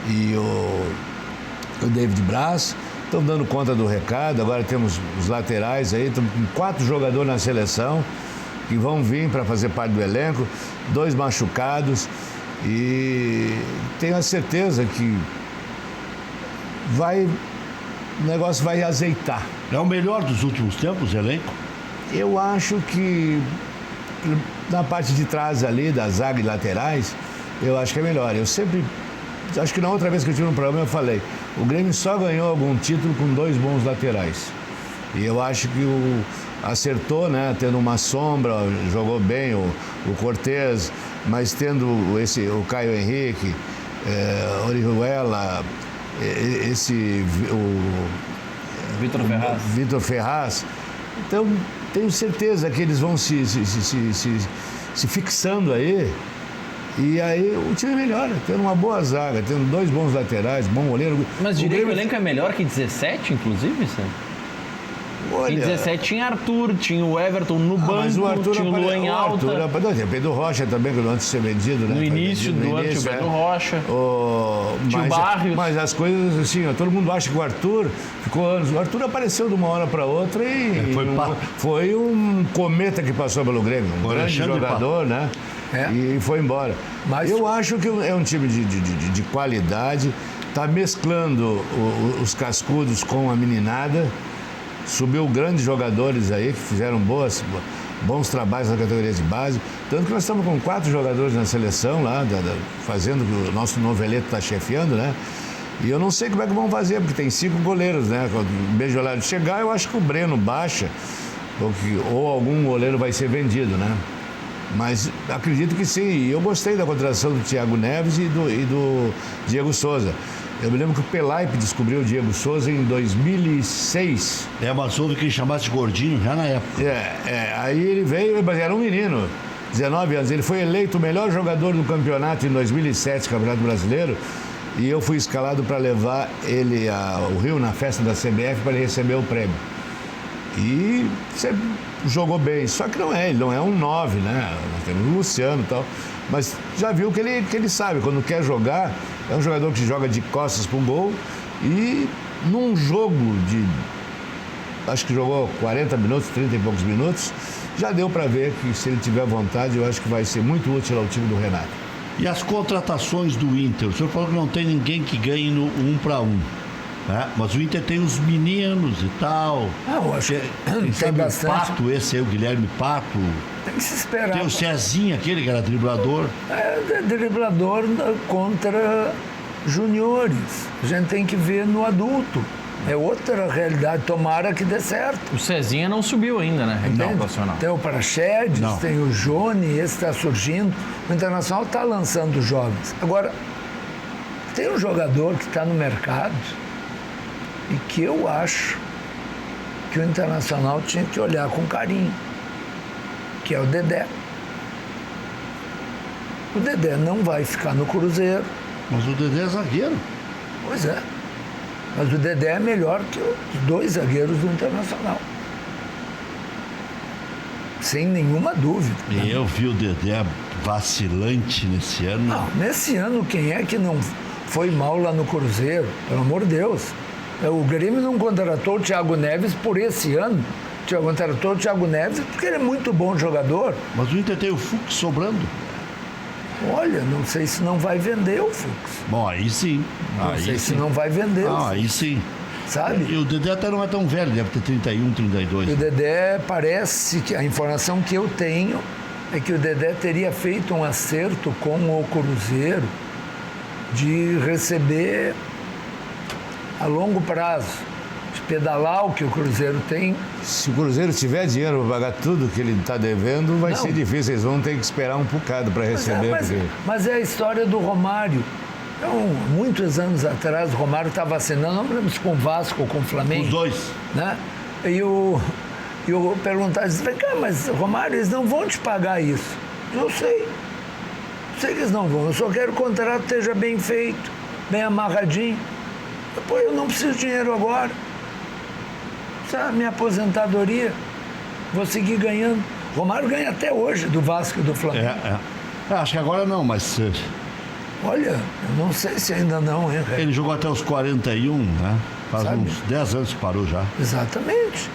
S3: e o David Braz, estão dando conta do recado. Agora temos os laterais aí, estamos com 4 jogadores na seleção que vão vir para fazer parte do elenco, 2 machucados, e tenho a certeza que o negócio vai azeitar.
S1: É o melhor dos últimos tempos, elenco?
S3: Eu acho que na parte de trás ali, da zaga e laterais, eu acho que é melhor. Eu sempre, acho que na outra vez que eu tive um programa eu falei, o Grêmio só ganhou algum título com 2 bons laterais. E eu acho que acertou, né? Tendo uma sombra, jogou bem o Cortez, mas tendo o Caio Henrique, Orihuela, Vitor Ferraz. Então, tenho certeza que eles vão se fixando aí. E aí o time melhora, tendo uma boa zaga, tendo 2 bons laterais, bom goleiro.
S4: Mas diria que o elenco é melhor que 17, inclusive, Sam?
S3: Olha,
S4: em 17 tinha Arthur, tinha o Everton no banco,
S3: mas o Arthur
S4: tinha o Luan em alta.
S3: Não, tem o Pedro Rocha também, que antes de ser vendido, né?
S4: No início do ano tinha o Pedro Rocha. Tinha o Barrios.
S3: Mas as coisas assim, todo mundo acha que o Arthur ficou anos. O Arthur apareceu de uma hora para outra e foi um cometa que passou pelo Grêmio. Um grande jogador, né? E foi embora. Mas eu acho que é um time de qualidade, está mesclando os cascudos com a meninada. Subiu grandes jogadores aí que fizeram bons trabalhos na categoria de base. Tanto que nós estamos com 4 jogadores na seleção lá, fazendo o que o nosso noveleto está chefiando, né? E eu não sei como é que vão fazer, porque tem 5 goleiros, né? Quando o Benjolado chegar, eu acho que o Breno baixa, ou algum goleiro vai ser vendido, né? Mas acredito que sim. E eu gostei da contratação do Thiago Neves e do Diego Souza. Eu me lembro que o Pelaipe descobriu o Diego Souza em 2006.
S1: Mas houve quem chamasse de gordinho já na época.
S3: Aí ele veio, mas era um menino, 19 anos. Ele foi eleito o melhor jogador do campeonato em 2007, Campeonato Brasileiro. E eu fui escalado para levar ele ao Rio, na festa da CBF, para ele receber o prêmio. E jogou bem, só que ele não é um 9, né? Nós temos o Luciano e tal. Mas já viu que ele sabe, quando quer jogar, é um jogador que joga de costas pro gol. E num jogo acho que jogou 40 minutos, 30 e poucos minutos, já deu para ver que se ele tiver vontade, eu acho que vai ser muito útil ao time do Renato.
S1: E as contratações do Inter? O senhor falou que não tem ninguém que ganhe no 1 para 1. Mas o Inter tem os meninos e tal.
S2: Eu acho que tem bastante.
S1: O Pato, esse aí, o Guilherme Pato.
S2: Tem que se esperar.
S1: Tem o Cezinha, aquele que era driblador.
S2: Driblador contra juniores. A gente tem que ver no adulto. É outra realidade. Tomara que dê certo.
S4: O Cezinha não subiu ainda, né? Não.
S2: Tem o Praxedes, tem o Joni, esse está surgindo. O Internacional está lançando jovens. Agora, tem um jogador que está no mercado e que eu acho que o Internacional tinha que olhar com carinho, que é o Dedé. O Dedé não vai ficar no Cruzeiro.
S1: Mas o Dedé é zagueiro.
S2: Pois é. Mas o Dedé é melhor que os 2 zagueiros do Internacional. Sem nenhuma dúvida.
S1: E eu vi o Dedé vacilante nesse ano.
S2: Não, nesse ano quem é que não foi mal lá no Cruzeiro? Pelo amor de Deus. O Grêmio não contratou o Thiago Neves por esse ano. Contratou o Thiago Neves porque ele é muito bom jogador.
S1: Mas o Inter tem o Fux sobrando.
S2: Olha, não sei se não vai vender o Fux.
S1: Bom, aí sim.
S2: Não sei se não vai vender o Fux.
S1: Aí sim.
S2: Sabe?
S1: E o Dedé até não é tão velho, deve ter 31, 32.
S2: E o Dedé parece que a informação que eu tenho é que o Dedé teria feito um acerto com o Cruzeiro de receber a longo prazo, de pedalar o que o Cruzeiro tem.
S3: Se o Cruzeiro tiver dinheiro para pagar tudo que ele está devendo, vai ser difícil. Eles vão ter que esperar um bocado para receber.
S2: Mas é a história do Romário. Então, muitos anos atrás, o Romário estava assinando, não lembro se com o Vasco ou com o Flamengo.
S1: Os dois.
S2: Né? E eu perguntava, mas Romário, eles não vão te pagar isso. Eu sei que eles não vão. Eu só quero que o contrato esteja bem feito, bem amarradinho. Depois eu não preciso de dinheiro agora. Sabe, minha aposentadoria, vou seguir ganhando. O Romário ganha até hoje do Vasco e do Flamengo.
S1: Acho que agora não, mas...
S2: Olha, eu não sei se ainda não, hein,
S1: Ele jogou até os 41, né? Faz uns 10 anos que parou já.
S2: Exatamente.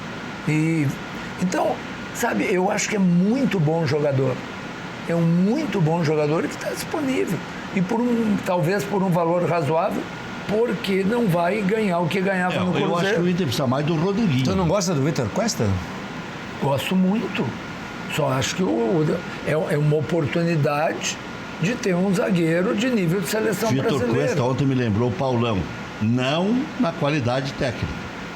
S2: Então, sabe, eu acho que é muito bom jogador. É um muito bom jogador que está disponível. E talvez por um valor razoável, porque não vai ganhar o que ganhava no Cruzeiro.
S1: Eu acho que o Inter precisa mais do Rodriguinho.
S3: Você não gosta do Vitor Cuesta?
S2: Gosto muito. Só acho que é uma oportunidade de ter um zagueiro de nível de seleção brasileira.
S1: Vitor Cuesta ontem me lembrou o Paulão. Não na qualidade técnica,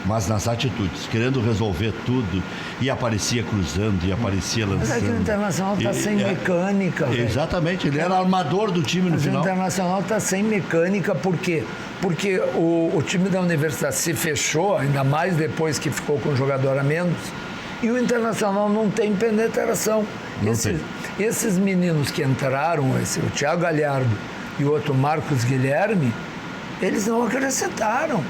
S1: mas nas atitudes, querendo resolver tudo, e aparecia cruzando, e aparecia lançando.
S2: Mas é que o Internacional está sem mecânica.
S1: Exatamente, ele era armador do time no final.
S2: O Internacional está sem mecânica, por quê? Porque o time da Universidade se fechou, ainda mais depois que ficou com um jogador a menos, e o Internacional não tem penetração. Esses meninos que entraram, o Thiago Galhardo e o outro Marcos Guilherme, eles não acrescentaram.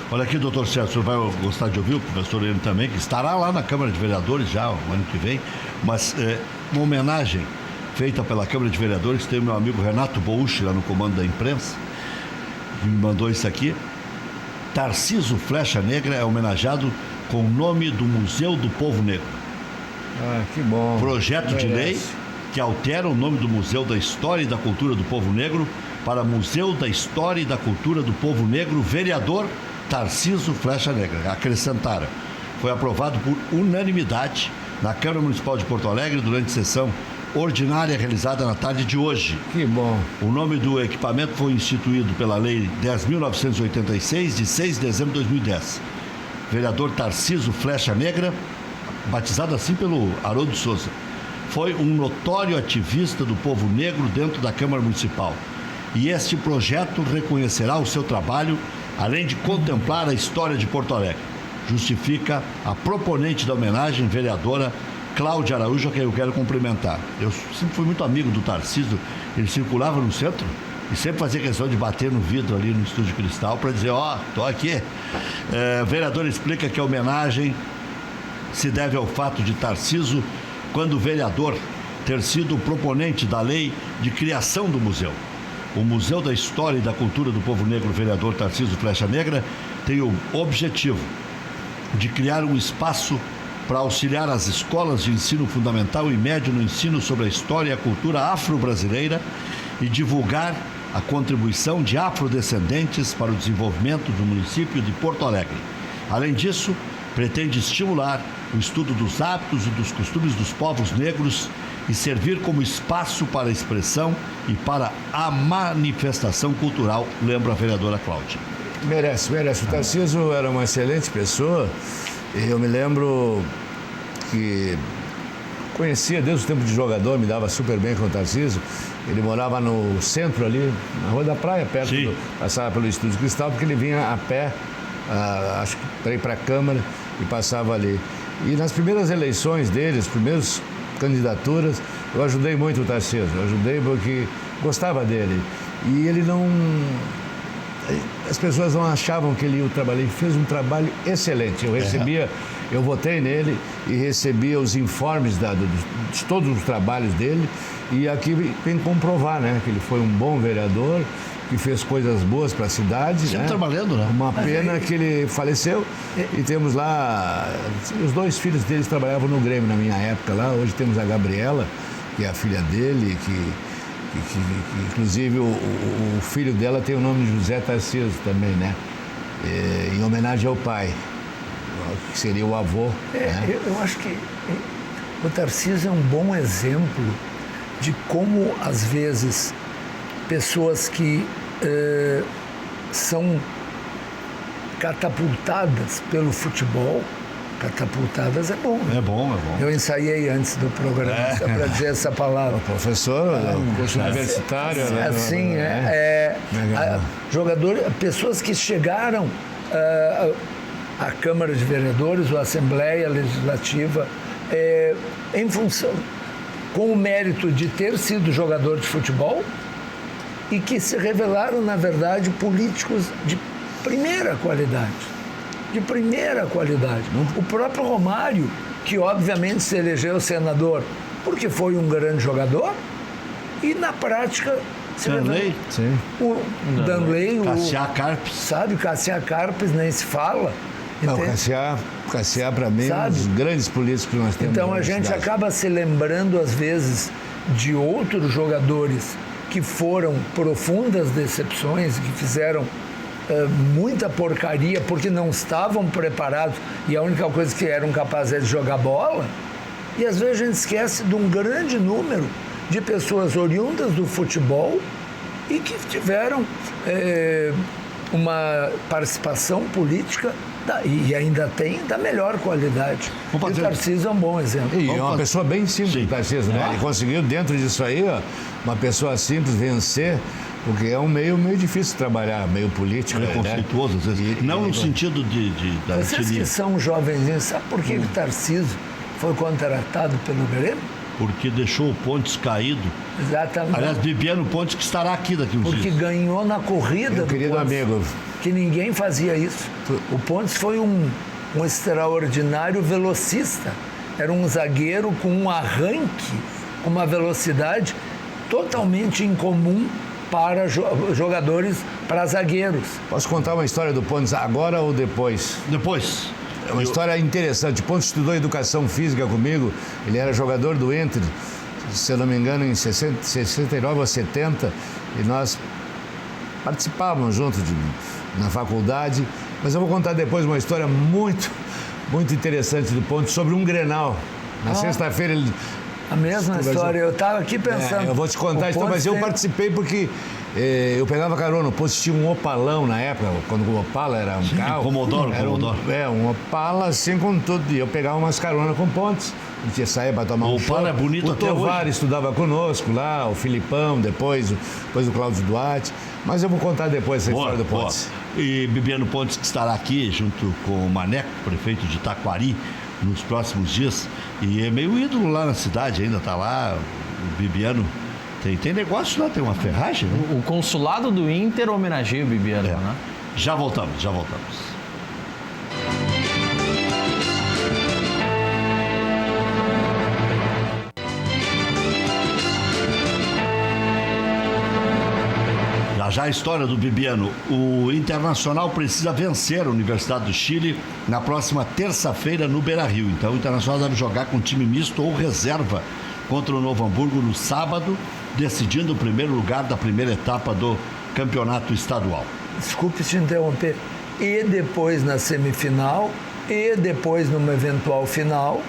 S1: Olha aqui, doutor Sérgio, o senhor vai gostar de ouvir o professor ele também, que estará lá na Câmara de Vereadores já, o ano que vem, mas uma homenagem feita pela Câmara de Vereadores, tem o meu amigo Renato Bouchi lá no comando da imprensa, que me mandou isso aqui. Tarciso Flecha Negra é homenageado com o nome do Museu do Povo Negro.
S3: Ah, que bom.
S1: Projeto de lei que altera o nome do Museu da História e da Cultura do Povo Negro para Museu da História e da Cultura do Povo Negro, vereador Tarciso Flecha Negra. Acrescentaram. Foi aprovado por unanimidade na Câmara Municipal de Porto Alegre durante sessão ordinária realizada na tarde de hoje.
S3: Que bom.
S1: O nome do equipamento foi instituído pela Lei 10.986, de 6 de dezembro de 2010. Vereador Tarciso Flecha Negra, batizado assim pelo Haroldo Souza, foi um notório ativista do povo negro dentro da Câmara Municipal. E este projeto reconhecerá o seu trabalho, além de contemplar a história de Porto Alegre. Justifica a proponente da homenagem, vereadora Cláudia Araújo, a quem eu quero cumprimentar. Eu sempre fui muito amigo do Tarciso, ele circulava no centro e sempre fazia questão de bater no vidro ali no Estúdio Cristal para dizer, tô aqui. O vereador explica que a homenagem se deve ao fato de Tarciso, quando vereador, ter sido o proponente da lei de criação do museu. O Museu da História e da Cultura do Povo Negro, vereador Tarciso Flecha Negra, tem o objetivo de criar um espaço para auxiliar as escolas de ensino fundamental e médio no ensino sobre a história e a cultura afro-brasileira e divulgar a contribuição de afrodescendentes para o desenvolvimento do município de Porto Alegre. Além disso, pretende estimular o estudo dos hábitos e dos costumes dos povos negros e servir como espaço para a expressão e para a manifestação cultural, lembra a vereadora Cláudia.
S3: Merece. O Tarciso era uma excelente pessoa. Eu me lembro que conhecia desde o tempo de jogador, me dava super bem com o Tarciso. Ele morava no centro ali, na Rua da Praia, passava pelo Estúdio Cristal, porque ele vinha a pé, acho que para ir para a Câmara. e passava ali. E nas primeiras eleições dele, as primeiras candidaturas, eu ajudei muito o Tarcísio, eu ajudei porque gostava dele. E ele não... As pessoas não achavam que ele ia trabalhar, ele fez um trabalho excelente. Eu votei nele e recebia os informes de todos os trabalhos dele, e aqui vem comprovar, né, que ele foi um bom vereador, que fez coisas boas para a cidade.
S1: Sempre,
S3: né?
S1: trabalhando, né?
S3: Uma pena que ele faleceu, e temos lá, os 2 filhos deles trabalhavam no Grêmio na minha época lá. Hoje temos a Gabriela, que é a filha dele, que inclusive o filho dela tem o nome de José Tarcísio também, né? Em homenagem ao pai, que seria o avô. Né?
S2: Eu acho que o Tarcísio é um bom exemplo de como, às vezes, pessoas que são catapultadas pelo futebol. Catapultadas é bom.
S1: É bom, é bom.
S2: Eu ensaiei antes do programa, só para dizer essa palavra.
S3: Professor, curso universitário, né?
S2: Assim, pessoas que chegaram à Câmara de Vereadores ou à Assembleia Legislativa em função, com o mérito de ter sido jogador de futebol e que se revelaram, na verdade, políticos de primeira qualidade. De primeira qualidade. O próprio Romário, que obviamente se elegeu senador porque foi um grande jogador, e na prática se
S1: Danley,
S3: sim.
S2: O Danley,
S1: Cassiá Carpes.
S2: Sabe, Cassiá Carpes nem se fala.
S3: Não, Cassiá para mim, é um dos grandes políticos que nós temos.
S2: Então a gente acaba se lembrando, às vezes, de outros jogadores que foram profundas decepções, que fizeram muita porcaria porque não estavam preparados e a única coisa que eram capazes é de jogar bola. E às vezes a gente esquece de um grande número de pessoas oriundas do futebol e que tiveram uma participação política e ainda tem da melhor qualidade. E o Tarcísio é um bom exemplo.
S3: E é uma pessoa bem simples, o Tarcísio, né? Ele conseguiu, dentro disso aí, uma pessoa simples vencer. Porque é um meio difícil de trabalhar, meio político.
S1: É conceituoso, às vezes. Não no sentido da
S2: Vocês que são jovenzinhos, sabe por que o Tarcísio foi contratado pelo Grêmio?
S1: Porque deixou o Pontes caído.
S2: Exatamente.
S1: Aliás, Bibiano Pontes, que estará aqui daqui uns dias.
S2: Porque ganhou na corrida
S3: meu querido amigo.
S2: Que ninguém fazia isso. O Pontes foi um extraordinário velocista. Era um zagueiro com um arranque, com uma velocidade totalmente incomum para jogadores, para zagueiros.
S3: Posso contar uma história do Pontes agora ou depois?
S1: Depois.
S3: É uma história interessante. O Pontes estudou educação física comigo. Ele era jogador do Inter, se eu não me engano, em 69 ou 70. E nós participávamos juntos na faculdade. Mas eu vou contar depois uma história muito, muito interessante do Pontes sobre um Grenal. Na sexta-feira ele...
S2: A mesma história, eu estava aqui pensando.
S3: Eu vou te contar a história, mas eu participei porque eu pegava carona. O Pontes tinha um Opalão na época, quando o Opala era um carro.
S1: Commodore.
S3: Um Opala assim com tudo. E eu pegava umas caronas com o Pontes. A gente ia sair para tomar um
S1: Opala é bonito até hoje.
S3: O Tovar estudava conosco lá, o Filipão, depois o Cláudio Duarte. Mas eu vou contar depois essa história do Pontes.
S1: E Bibiano Pontes, que estará aqui junto com o Maneco, prefeito de Taquari, nos próximos dias, e é meio ídolo lá na cidade, ainda está lá, o Bibiano. Tem negócio lá, tem uma ferragem, né?
S4: O consulado do Inter homenageia o Bibiano, né?
S1: Já voltamos. Já a história do Bibiano. O Internacional precisa vencer a Universidade do Chile na próxima terça-feira no Beira-Rio. Então o Internacional deve jogar com time misto ou reserva contra o Novo Hamburgo no sábado, decidindo o primeiro lugar da primeira etapa do campeonato estadual.
S2: Desculpe te interromper. E depois na semifinal, e depois numa eventual final,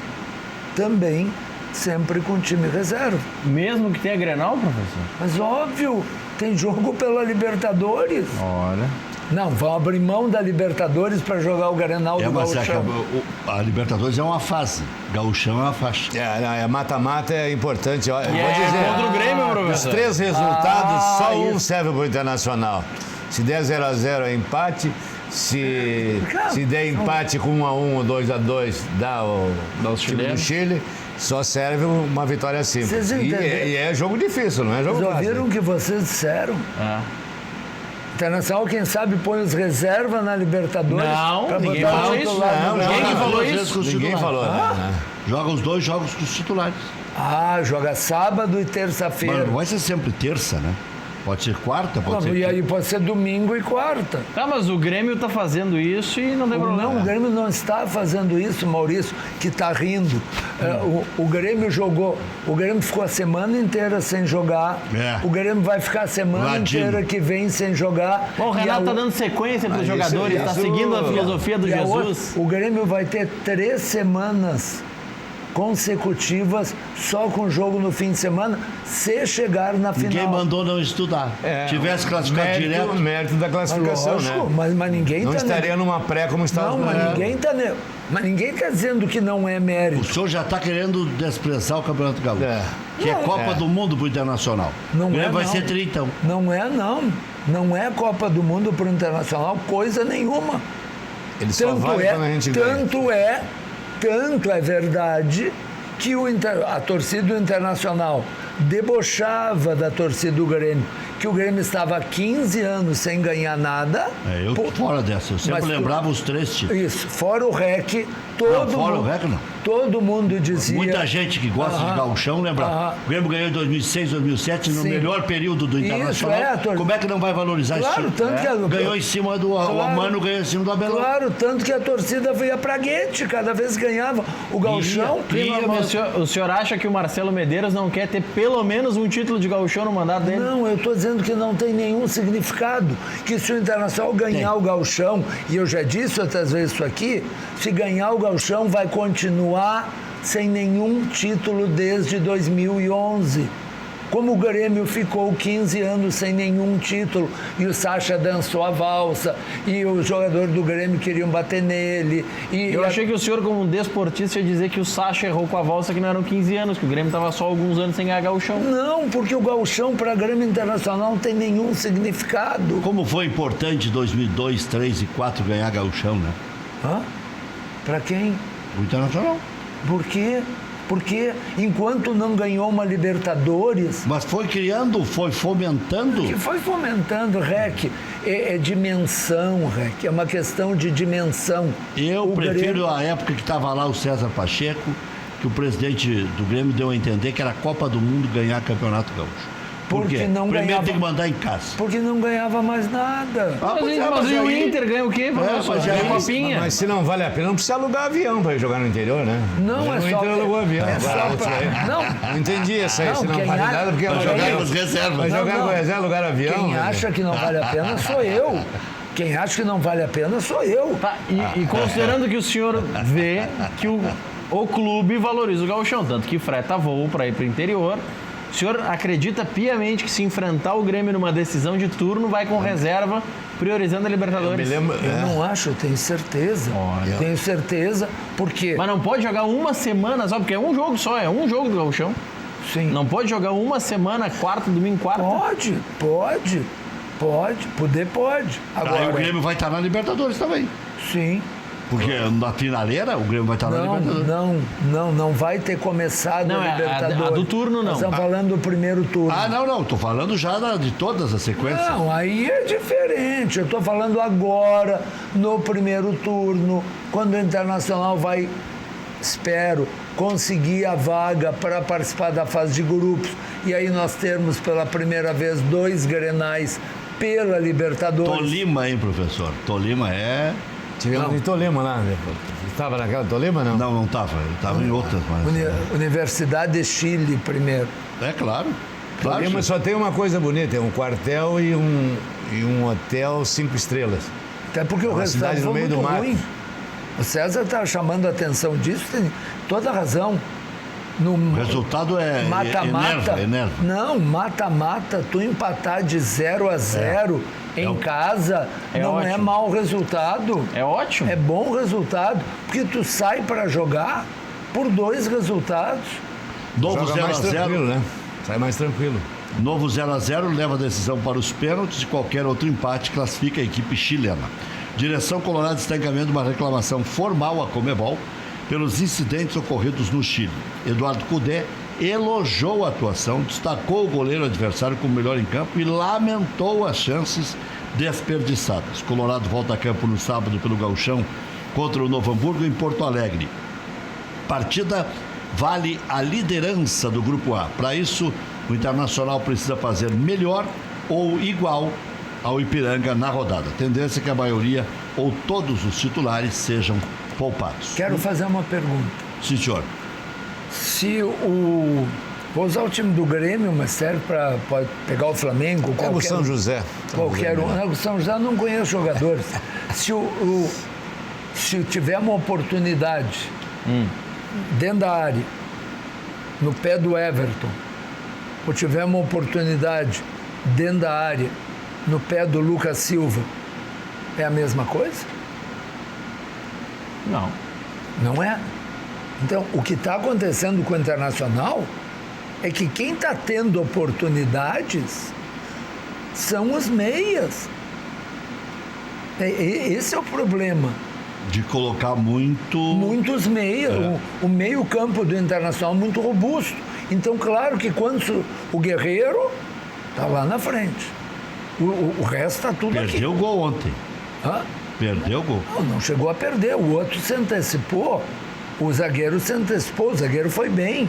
S2: também sempre com time reserva.
S4: Mesmo que tenha Grenal, professor?
S2: Mas óbvio, tem jogo pela Libertadores.
S4: Olha.
S2: Não, vão abrir mão da Libertadores para jogar o Grenal do Gauchão.
S1: A Libertadores é uma fase, Gauchão é uma faixa.
S3: Mata-mata é importante. Eu vou dizer,
S4: contra o Grêmio, professor.
S3: Os 3 resultados, só um serve para o Internacional. Se der 0-0 é empate, Se der empate com 1-1 ou 2-2, dá o time do Chile, só serve uma vitória simples. E é jogo difícil, não é jogo fácil.
S2: Vocês ouviram o que vocês disseram? Internacional, quem sabe, põe os reservas na Libertadores.
S4: Não, ninguém falou isso.
S3: Ninguém falou.
S1: Joga os 2 jogos com os titulares.
S2: Joga sábado e terça-feira.
S1: Mas não vai ser sempre terça, né? Pode ser quarta, pode ser...
S2: E aí pode ser domingo e quarta.
S4: Tá, mas o Grêmio tá fazendo isso e não tem problema.
S2: Não, o Grêmio não está fazendo isso, Maurício, que tá rindo. O Grêmio jogou... O Grêmio ficou a semana inteira sem jogar. O Grêmio vai ficar a semana inteira que vem sem jogar.
S4: Bom, o Renato tá dando sequência para os jogadores, tá seguindo a filosofia do Jesus.
S2: O Grêmio vai ter 3 semanas consecutivas, só com jogo no fim de semana, se chegar na final.
S1: Ninguém mandou não estudar. Tivesse classificado direto.
S3: O mérito da classificação,
S2: lógico, né? Mas ninguém
S3: não estaria numa pré como estava.
S2: Não, mas ninguém está dizendo que não é mérito.
S1: O senhor já está querendo desprezar o Campeonato Gaúcho, que é Copa do Mundo para o Internacional.
S2: Não
S1: vai ser tritão.
S2: Não é, não. Não é Copa do Mundo para o Internacional, coisa nenhuma.
S3: Ele só vale quando a gente ganha.
S2: Tanto é verdade que a torcida do Internacional debochava da torcida do Grêmio, que o Grêmio estava há 15 anos sem ganhar nada.
S1: Eu tô fora dessa, eu sempre lembrava os 3 títulos.
S2: Isso, fora o REC, todo mundo dizia...
S1: Muita gente que gosta de gauchão lembrava. O Grêmio ganhou em 2006, 2007, no melhor período do Internacional. Como é que não vai valorizar isso?
S2: Claro, tanto que...
S1: Ganhou em cima do... O Amano ganhou em cima do Abelão.
S2: Claro, tanto que a torcida ia pra Guete, cada vez ganhava. O gauchão...
S4: O senhor acha que o Marcelo Medeiros não quer ter pelo menos um título de gauchão no mandato dele?
S2: Não, eu estou dizendo que não tem nenhum significado. Que se o Internacional ganhar o gauchão, e eu já disse outras vezes isso aqui, se ganhar o gauchão vai continuar sem nenhum título desde 2011. Como o Grêmio ficou 15 anos sem nenhum título e o Sacha dançou a valsa e os jogadores do Grêmio queriam bater nele.
S4: Eu achei que o senhor, como um desportista, ia dizer que o Sacha errou com a valsa, que não eram 15 anos, que o Grêmio estava só alguns anos sem ganhar gauchão.
S2: Não, porque o gauchão para Grêmio Internacional não tem nenhum significado.
S1: Como foi importante 2002, 2003 e 2004 ganhar gauchão, né?
S2: Para quem?
S1: O Internacional.
S2: Por quê? Porque enquanto não ganhou uma Libertadores...
S1: Mas foi criando, foi fomentando?
S2: Que foi fomentando, REC. É dimensão, REC. É uma questão de dimensão.
S1: Eu prefiro a época que estava lá o César Pacheco, que o presidente do Grêmio deu a entender que era a Copa do Mundo ganhar Campeonato Gaúcho.
S2: Porque não
S1: Primeiro
S2: ganhava,
S1: tem que mandar em casa.
S2: Porque não ganhava mais nada.
S4: Mas o Inter ganha o quê?
S3: Mas se não vale a pena, não precisa alugar avião para ir jogar no interior, né?
S2: Não, é só...
S3: O Inter alugou avião.
S2: Não
S3: entendi essa aí. Se não vale nada, porque vai jogar com as reservas. Vai jogar com reserva, alugar avião.
S2: Quem acha que não vale a pena sou eu. Quem acha que não vale a pena sou eu.
S4: E considerando que o senhor vê que o clube valoriza o gauchão, tanto que freta voo para ir para o interior... O senhor acredita piamente que se enfrentar o Grêmio numa decisão de turno, vai com reserva, priorizando a Libertadores?
S2: Eu não acho, eu tenho certeza. Tenho certeza, porque...
S4: Mas não pode jogar uma semana só, porque é um jogo só, é um jogo do gauchão.
S2: Sim.
S4: Não pode jogar uma semana, quarta, domingo, quarta?
S2: Pode. Agora,
S1: aí o Grêmio vai estar na Libertadores também.
S2: Sim.
S1: Porque na finaleira o Grêmio vai estar na Libertadores.
S2: Não vai ter começado a Libertadores.
S4: A do turno não.
S2: Nós estamos falando do primeiro turno.
S1: Não, estou falando já de todas as sequências.
S2: Não, aí é diferente. Eu estou falando agora, no primeiro turno, quando o Internacional vai, espero, conseguir a vaga para participar da fase de grupos. E aí nós termos pela primeira vez 2 Grenais pela Libertadores.
S1: Tolima, hein, professor? Tolima é...
S3: Tivemos em Tolima lá, né? Estava naquela Tolima, não?
S1: Não estava. Estava em outras. Mas...
S2: Universidade de Chile, primeiro.
S1: É, claro.
S3: Tolima só tem uma coisa bonita, é um quartel e um hotel 5 estrelas.
S2: Até porque o resultado foi muito ruim. O César está chamando a atenção disso, tem toda a razão.
S1: O resultado é
S2: mata-mata. Não, mata-mata, tu empatar de 0-0 em casa não ótimo. É mau resultado.
S4: É ótimo.
S2: É bom resultado, porque tu sai para jogar por 2 resultados.
S3: Joga mais tranquilo, né? Sai mais tranquilo.
S1: Novo 0-0 leva a decisão para os pênaltis e qualquer outro empate classifica a equipe chilena. Direção colorada está encaminhando uma reclamação formal à Conmebol pelos incidentes ocorridos no Chile. Eduardo Cudê elogiou a atuação, destacou o goleiro adversário como melhor em campo e lamentou as chances desperdiçadas. Colorado volta a campo no sábado pelo Gauchão contra o Novo Hamburgo em Porto Alegre. Partida vale a liderança do Grupo A. Para isso, o Internacional precisa fazer melhor ou igual ao Ipiranga na rodada. A tendência é que a maioria ou todos os titulares sejam poupados.
S2: Quero fazer uma pergunta.
S1: Sim, senhor.
S2: Se vou usar o time do Grêmio, mas serve para pegar o Flamengo,
S3: qualquer... o São José.
S2: Qualquer um. Não, o São José não conheço jogadores. Se tiver uma oportunidade dentro da área, no pé do Everton, ou tiver uma oportunidade dentro da área, no pé do Lucas Silva, é a mesma coisa?
S4: Não.
S2: Não é? Então, o que está acontecendo com o Internacional é que quem está tendo oportunidades são os meias. Esse é o problema.
S1: De colocar
S2: muitos meias. O meio-campo do Internacional é muito robusto. Então, claro que quando o Guerreiro está lá na frente. O resto está tudo aqui.
S1: Perdeu o gol ontem.
S2: Hã?
S1: Perdeu o gol.
S2: Não chegou a perder. O outro se antecipou. O zagueiro se antecipou. O zagueiro foi bem.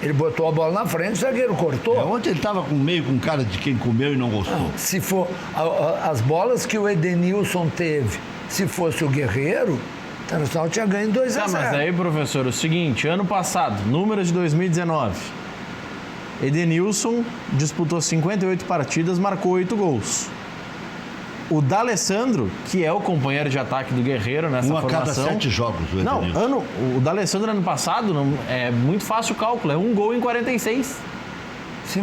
S2: Ele botou a bola na frente, o zagueiro cortou.
S1: Ontem ele estava com cara de quem comeu e não gostou.
S2: Se for as bolas que o Edenilson teve, se fosse o Guerreiro, o Internacional tinha ganho 2-0.
S4: Mas aí, professor, o seguinte, ano passado, números de 2019, Edenilson disputou 58 partidas, marcou 8 gols. O D'Alessandro, que é o companheiro de ataque do Guerreiro nessa formação...
S1: a cada 7 jogos, o Edenilson.
S4: O D'Alessandro ano passado, é muito fácil o cálculo, é 1 gol em 46.
S2: Sim,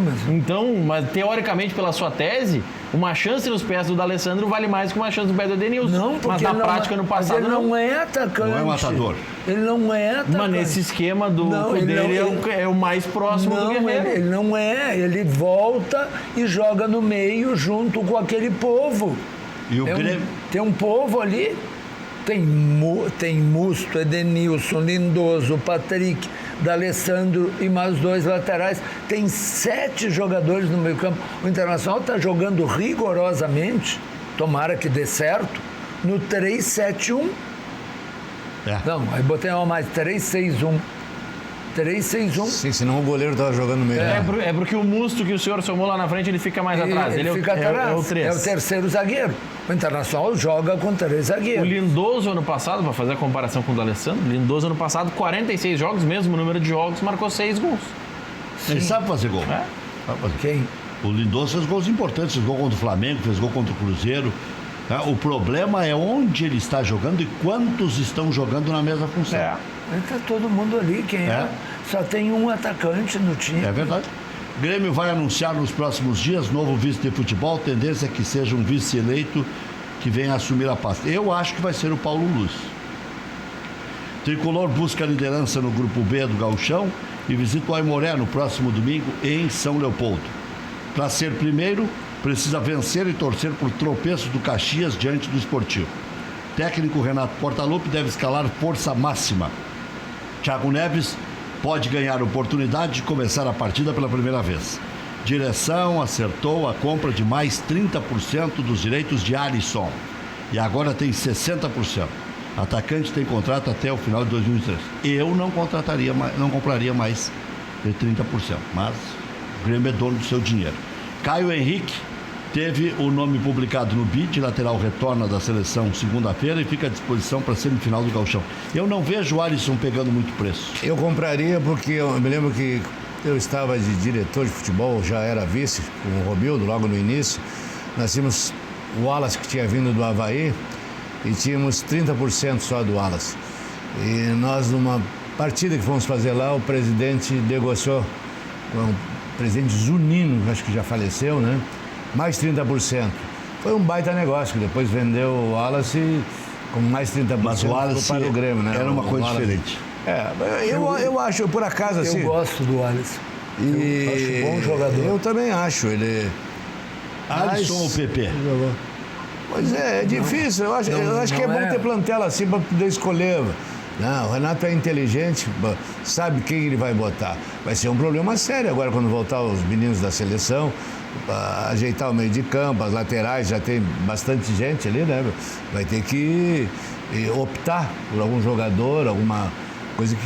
S4: mas teoricamente, pela sua tese, uma chance nos pés do D'Alessandro vale mais que uma chance no pé do Edenilson.
S2: Não, porque
S4: mas na prática, no passado,
S2: ele não é atacante.
S1: Não é matador.
S2: Ele não é atacante.
S4: Mas nesse esquema dele é o mais próximo do Guerreiro.
S2: Ele não é. Ele volta e joga no meio junto com aquele povo.
S1: E o Grêmio?
S2: Tem um povo ali. Tem Musto, Edenilson, Lindoso, Patrick, D'Alessandro e mais 2 laterais. Tem 7 jogadores no meio campo. O Internacional está jogando rigorosamente, tomara que dê certo, no 3-7-1. Não, aí botei uma mais, 3-6-1. 3-6-1.
S3: Sim, senão o goleiro estava jogando no meio.
S4: É porque o Musto que o senhor somou lá na frente, ele fica mais atrás.
S2: Ele fica atrás.
S4: É o 3.
S2: É o terceiro zagueiro. O Internacional joga com 3 zagueiros.
S4: O Lindoso, ano passado, para fazer a comparação com o D'Alessandro, Lindoso, ano passado, 46 jogos, mesmo número de jogos, marcou 6 gols.
S1: Ele sabe fazer gol.
S2: Sabe fazer. Quem?
S1: O Lindoso fez gols importantes, fez gol contra o Flamengo, fez gol contra o Cruzeiro. O problema é onde ele está jogando e quantos estão jogando na mesma função.
S2: Está todo mundo ali. Só tem um atacante no time.
S1: É verdade. O Grêmio vai anunciar nos próximos dias novo vice de futebol. Tendência é que seja um vice eleito que venha assumir a pasta. Eu acho que vai ser o Paulo Luz. Tricolor busca liderança no grupo B do Gauchão e visita o Aimoré no próximo domingo em São Leopoldo. Para ser primeiro, precisa vencer e torcer por tropeços do Caxias diante do Sportivo. Técnico Renato Portaluppi deve escalar força máxima. Thiago Neves pode ganhar a oportunidade de começar a partida pela primeira vez. Direção acertou a compra de mais 30% dos direitos de Alisson. E agora tem 60%. Atacante tem contrato até o final de 2023. Eu não compraria mais de 30%. Mas o Grêmio é dono do seu dinheiro. Caio Henrique teve o nome publicado no BID, lateral retorna da seleção segunda-feira e fica à disposição para a semifinal do Gauchão. Eu não vejo o Alisson pegando muito preço.
S3: Eu compraria porque eu me lembro que eu estava de diretor de futebol, já era vice com o Romildo logo no início. Nós tínhamos o Wallace que tinha vindo do Avaí e tínhamos 30% só do Wallace. E nós, numa partida que fomos fazer lá, o presidente negociou com o presidente Zunino, acho que já faleceu, né? Mais 30%. Foi um baita negócio, que depois vendeu o Wallace com mais 30%
S1: Mas o Wallace
S3: para o Grêmio, né?
S1: Era uma coisa diferente.
S3: Eu acho, por acaso, assim...
S2: Eu gosto do Wallace. Eu acho bom jogador.
S3: Eu também acho. Ele...
S1: Alisson ou PP?
S3: Pois é difícil. Eu acho que é bom ter plantel assim para poder escolher. Não, o Renato é inteligente, sabe quem ele vai botar. Vai ser um problema sério agora quando voltar os meninos da seleção, ajeitar o meio de campo, as laterais, já tem bastante gente ali, né? Vai ter que optar por algum jogador, alguma coisa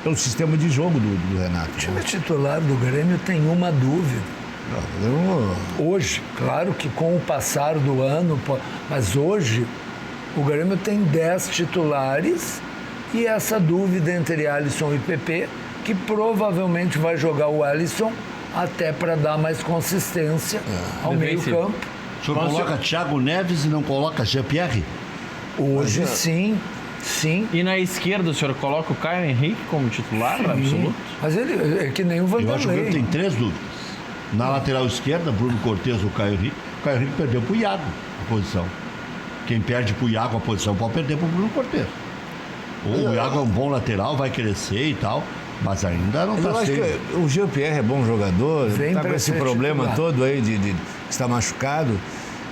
S3: pelo sistema de jogo do Renato.
S2: O time titular do Grêmio tem uma dúvida. Hoje, claro que com o passar do ano, mas hoje o Grêmio tem 10 titulares e essa dúvida entre Alisson e PP, que provavelmente vai jogar o Alisson até para dar mais consistência ao meio-campo.
S1: O senhor coloca Thiago Neves e não coloca Jean-Pierre?
S2: Hoje sim.
S4: E na esquerda o senhor coloca o Caio Henrique como titular absoluto?
S2: Mas ele é que nem o Vanderlei.
S1: Eu acho que ele tem 3 dúvidas. Na lateral esquerda, Bruno Cortez ou Caio Henrique. O Caio Henrique perdeu para o Iago a posição. Quem perde para o Iago a posição pode perder para o Bruno Cortez. O Iago é um bom lateral, vai crescer e tal, mas ainda não está
S3: sendo. Eu acho que o Jean-Pierre é bom jogador, está com esse problema todo aí de estar machucado.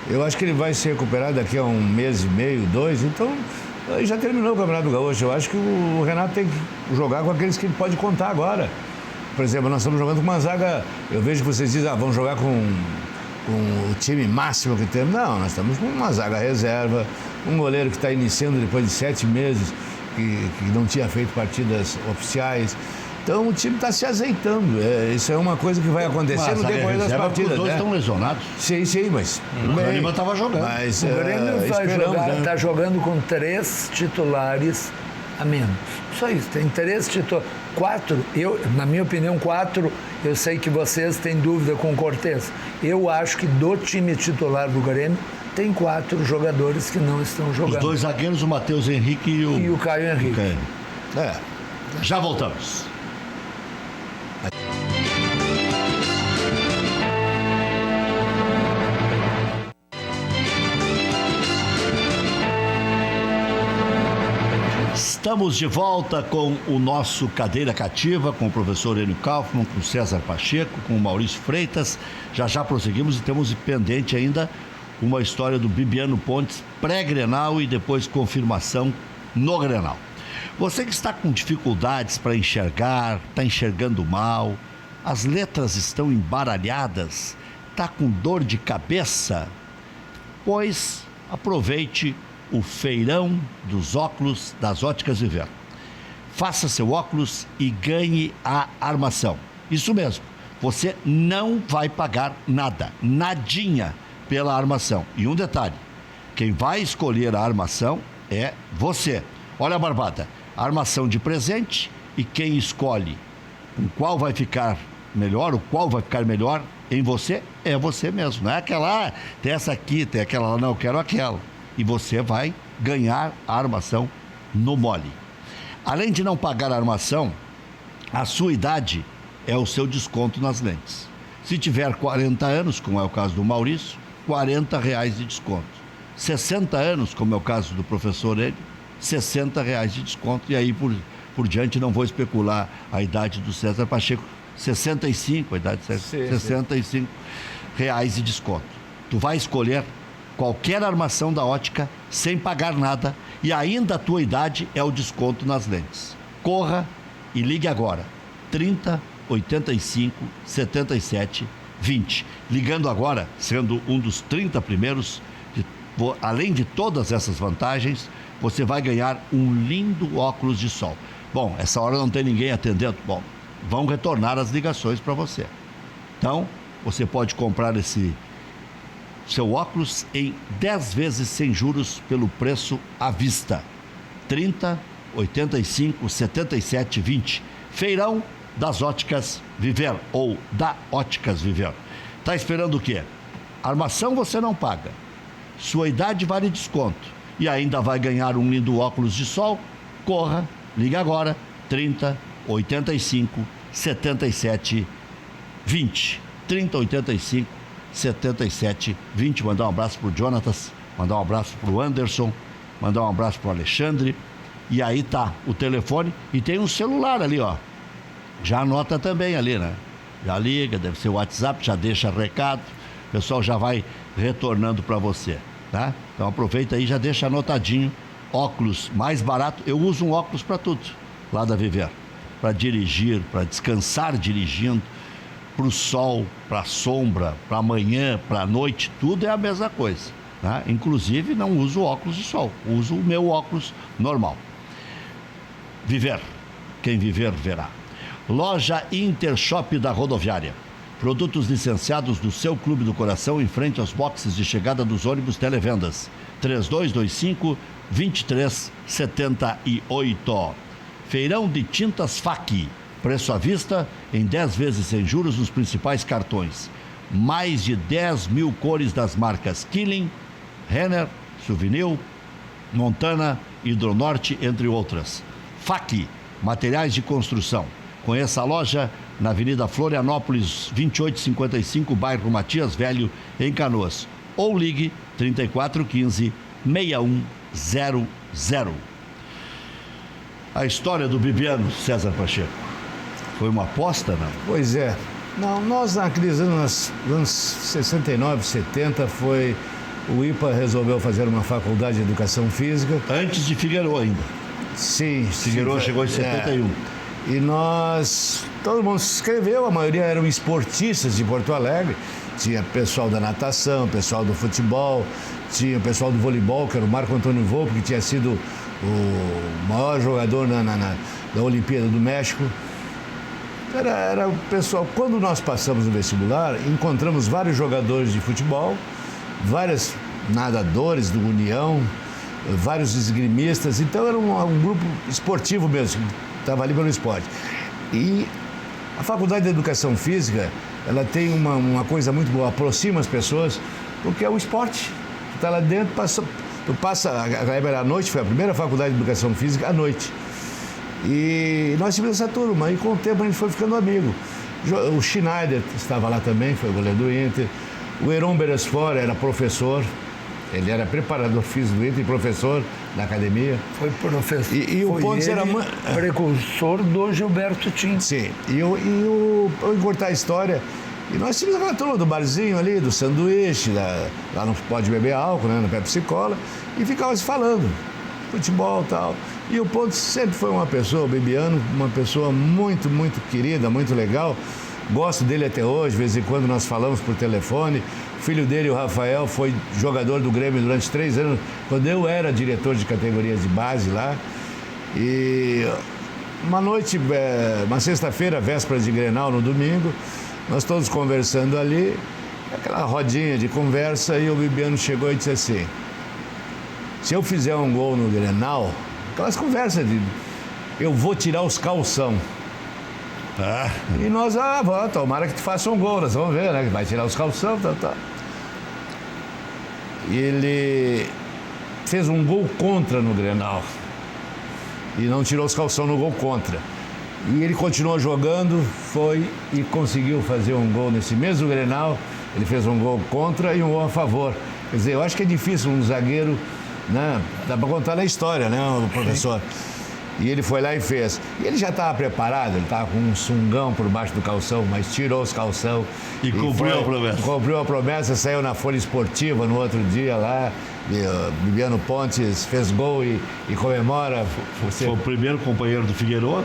S3: Eu acho que ele vai se recuperar daqui a 1 mês e meio, 2, então já terminou o Campeonato Gaúcho. Eu acho que o Renato tem que jogar com aqueles que ele pode contar agora. Por exemplo, nós estamos jogando com uma zaga, eu vejo que vocês dizem, vamos jogar com o time máximo que temos. Não, nós estamos com uma zaga reserva, um goleiro que está iniciando depois de 7 meses, que não tinha feito partidas oficiais. Então o time está se azeitando. Isso é uma coisa que vai acontecer no decorrer das partidas. Os
S1: dois estão lesionados.
S3: Sim, mas.
S1: O Grêmio estava jogando.
S2: Mas, o Grêmio está jogando com 3 titulares a menos. Só isso, tem 3 titulares. 4, na minha opinião, 4, eu sei que vocês têm dúvida com o Cortez. Eu acho que do time titular do Grêmio tem 4 jogadores que não estão jogando.
S1: Os 2 zagueiros, o Matheus Henrique
S2: e o Caio Henrique.
S1: Já voltamos. Estamos de volta com o nosso Cadeira Cativa, com o professor Enio Kaufmann, com o César Pacheco, com o Maurício Freitas. Já prosseguimos e temos pendente ainda uma história do Bibiano Pontes, pré-Grenal e depois confirmação no Grenal. Você que está com dificuldades para enxergar, está enxergando mal, as letras estão embaralhadas, está com dor de cabeça, pois aproveite o feirão dos óculos das Óticas Viver. Faça seu óculos e ganhe a armação. Isso mesmo, você não vai pagar nada, nadinha pela armação. E um detalhe, quem vai escolher a armação é você. Olha a barbada, armação de presente e quem escolhe com qual vai ficar melhor, o qual vai ficar melhor em você, é você mesmo. Não é aquela, tem essa aqui, tem aquela lá, não, eu quero aquela. E você vai ganhar a armação no mole. Além de não pagar a armação, a sua idade é o seu desconto nas lentes. Se tiver 40 anos, como é o caso do Maurício, R$40 de desconto. 60 anos, como é o caso do professor Enio, R$60 de desconto. E aí por diante não vou especular a idade do César Pacheco, 65, a idade de R$65 de desconto. Tu vai escolher qualquer armação da ótica sem pagar nada e ainda a tua idade é o desconto nas lentes. Corra e ligue agora. 30 85 77 20. Ligando agora, sendo um dos 30 primeiros, além de todas essas vantagens, você vai ganhar um lindo óculos de sol. Bom, essa hora não tem ninguém atendendo. Bom, vão retornar as ligações para você. Então, você pode comprar esse seu óculos em 10 vezes sem juros pelo preço à vista. 30, 85, 77, 20. Feirão das Óticas Viver, ou da Óticas Viver. Tá esperando o quê? Armação você não paga. Sua idade vale desconto. E ainda vai ganhar um lindo óculos de sol. Corra, liga agora. 30, 85, 77, 20. 30, 85, 77, 20. Mandar um abraço pro Jonatas, mandar um abraço pro Anderson, mandar um abraço pro Alexandre. E aí tá o telefone e tem um celular ali, ó. já anota também ali, né? Já liga, deve ser o WhatsApp, já deixa recado, o pessoal já vai retornando para você, tá? Então aproveita aí, já deixa anotadinho, óculos mais barato, eu uso um óculos para tudo, lá da Viver, para dirigir, para descansar dirigindo, para o sol, para a sombra, para amanhã, para a noite, tudo é a mesma coisa, tá? Inclusive não uso óculos de sol, uso o meu óculos normal. Viver, quem viver verá. Loja Intershop da Rodoviária. Produtos licenciados do seu Clube do Coração em frente aos boxes de chegada dos ônibus Televendas. 3225-2378. Feirão de Tintas FAC. Preço à vista em 10 vezes sem juros nos principais cartões. Mais de 10 mil cores das marcas Killing, Renner, Souvenir, Montana, Hidronorte, entre outras. FAC, materiais de construção. Conheça a loja na Avenida Florianópolis, 2855, bairro Matias Velho, em Canoas. Ou ligue 3415-6100. A história do Bibiano, César Pacheco, foi uma aposta, não?
S3: Pois é. Não, nós naqueles anos 69, 70, o IPA resolveu fazer uma faculdade de Educação Física.
S1: Antes de Figueiredo ainda.
S3: Sim.
S1: Figueiredo chegou em 71.
S3: E todo mundo se inscreveu, a maioria eram esportistas de Porto Alegre. Tinha pessoal da natação, pessoal do futebol, tinha pessoal do voleibol, que era o Marco Antônio Volpe, que tinha sido o maior jogador da Olimpíada do México. Era o pessoal. Quando nós passamos no vestibular, encontramos vários jogadores de futebol, vários nadadores do União, vários esgrimistas. Então era um grupo esportivo mesmo, estava ali pelo esporte. E a Faculdade de Educação Física, ela tem uma coisa muito boa, aproxima as pessoas, porque é o esporte. Tu está lá dentro, tu passa à noite, foi a primeira Faculdade de Educação Física à noite. E nós tivemos essa turma, e com o tempo a gente foi ficando amigo. O Schneider estava lá também, foi goleiro do Inter. O Heron Beresford era professor. Ele era preparador físico do Inter e professor na academia.
S2: Foi professor.
S3: E o Pontes era
S2: precursor do Gilberto Tim.
S3: Sim. Para encurtar a história, e nós tínhamos aquela turma do barzinho ali, do sanduíche, lá não pode beber álcool, né, na Pepsi Cola, e ficava se falando, futebol e tal. E o Pontes sempre foi uma pessoa, o Bibiano, uma pessoa muito, muito querida, muito legal. Gosto dele até hoje, de vez em quando nós falamos por telefone. O filho dele, o Rafael, foi jogador do Grêmio durante 3 anos, quando eu era diretor de categorias de base lá. E uma noite, uma sexta-feira, véspera de Grenal, no domingo, nós todos conversando ali, aquela rodinha de conversa, e o Bibiano chegou e disse assim: se eu fizer um gol no Grenal, aquelas conversas de eu vou tirar os calção. E nós, tomara que tu faça um gol, nós vamos ver, né? Vai tirar os calção, tá. E ele fez um gol contra no Grenal. E não tirou os calção no gol contra. E ele continuou jogando, foi e conseguiu fazer um gol nesse mesmo Grenal. Ele fez um gol contra e um gol a favor. Quer dizer, eu acho que é difícil um zagueiro, né? Dá para contar na história, né, o professor? E ele foi lá e fez. E ele já estava preparado, ele estava com um sungão por baixo do calção, mas tirou os calção.
S1: E cumpriu a promessa.
S3: Cumpriu a promessa, saiu na Folha Esportiva no outro dia lá. Bibiano Pontes fez gol e comemora.
S1: Foi o primeiro companheiro do Figueiredo,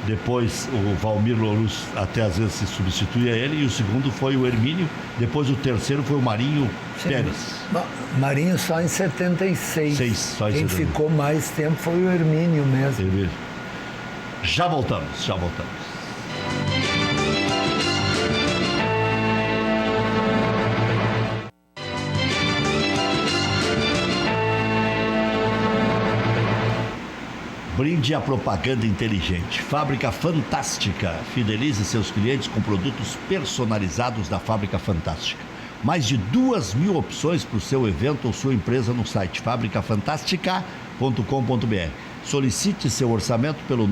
S1: depois o Valmir Louruz até às vezes se substituía ele, e o segundo foi o Hermínio, depois o terceiro foi o Marinho Pérez.
S2: Marinho só em 76. Quem ficou mais tempo foi o Hermínio mesmo.
S1: Hermínio. Já voltamos. Brinde a propaganda inteligente. Fábrica Fantástica. Fidelize seus clientes com produtos personalizados da Fábrica Fantástica. Mais de 2.000 opções para o seu evento ou sua empresa no site fabricafantastica.com.br. Solicite seu orçamento pelo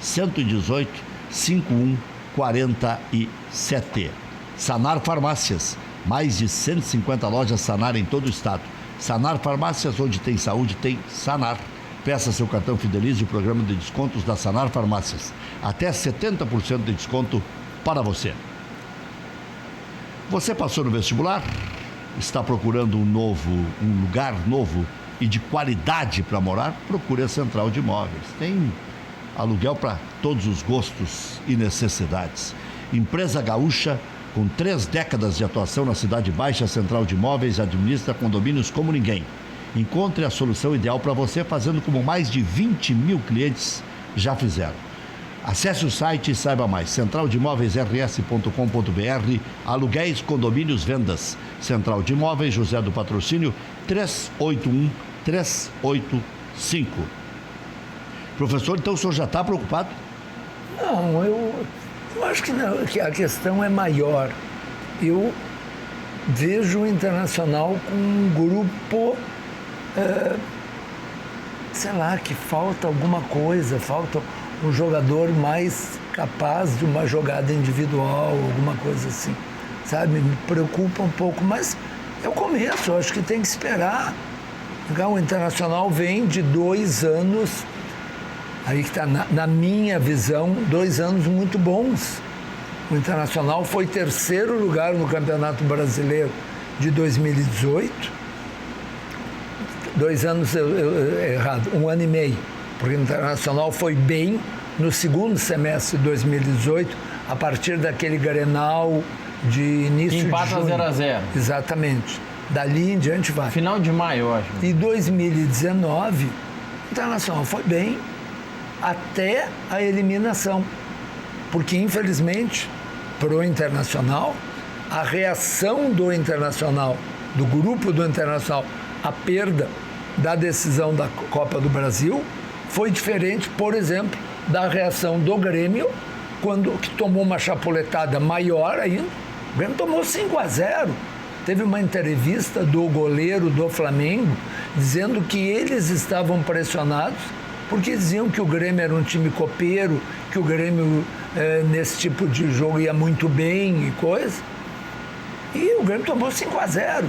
S1: 99-118-5147. Sanar Farmácias. Mais de 150 lojas Sanar em todo o estado. Sanar Farmácias, onde tem saúde, tem Sanar. Peça seu cartão Fidelize e programa de descontos da Sanar Farmácias. Até 70% de desconto para você. Você passou no vestibular? Está procurando um lugar novo e de qualidade para morar? Procure a Central de Imóveis. Tem aluguel para todos os gostos e necessidades. Empresa gaúcha com 3 décadas de atuação na Cidade Baixa, Central de Imóveis administra condomínios como ninguém. Encontre a solução ideal para você, fazendo como mais de 20 mil clientes já fizeram. Acesse o site e saiba mais. centraldimóveisrs.com.br. Aluguéis, condomínios, vendas. Central de Imóveis, José do Patrocínio, 381-385. Professor, então o senhor já está preocupado?
S2: Não, eu acho que não, que a questão é maior. Eu vejo o Internacional com um grupo, sei lá, que falta alguma coisa, falta um jogador mais capaz de uma jogada individual, alguma coisa assim, sabe? Me preocupa um pouco, mas é o começo, eu acho que tem que esperar. O Internacional vem de 2 anos, aí que está, na minha visão, 2 anos muito bons. O Internacional foi 3º lugar no Campeonato Brasileiro de 2018. 2 anos errado, 1 ano e meio, porque o Internacional foi bem no segundo semestre de 2018, a partir daquele Grenal de início de
S4: empata
S2: junho.
S4: 0-0.
S2: Exatamente. Dali em diante vai.
S4: Final de maio, eu acho.
S2: E 2019, o Internacional foi bem até a eliminação. Porque, infelizmente, pro Internacional, a reação do Internacional, do grupo do Internacional, à perda da decisão da Copa do Brasil, foi diferente, por exemplo, da reação do Grêmio, que tomou uma chapuletada maior ainda. O Grêmio tomou 5-0. Teve uma entrevista do goleiro do Flamengo dizendo que eles estavam pressionados porque diziam que o Grêmio era um time copeiro, que o Grêmio nesse tipo de jogo ia muito bem e coisa. E o Grêmio tomou 5-0.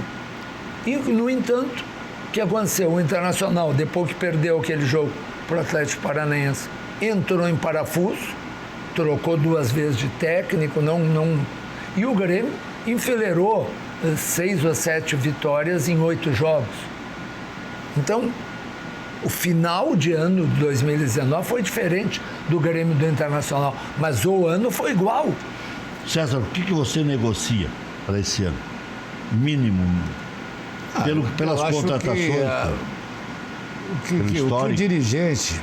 S2: E, no entanto, o que aconteceu? O Internacional, depois que perdeu aquele jogo para o Atlético Paranaense, entrou em parafuso, trocou 2 vezes de técnico, e o Grêmio enfileirou 6 ou 7 vitórias em 8 jogos. Então, o final de ano de 2019 foi diferente do Grêmio do Internacional, mas o ano foi igual.
S1: César, o que você negocia para esse ano? Mínimo, pelas contratações.
S3: O dirigente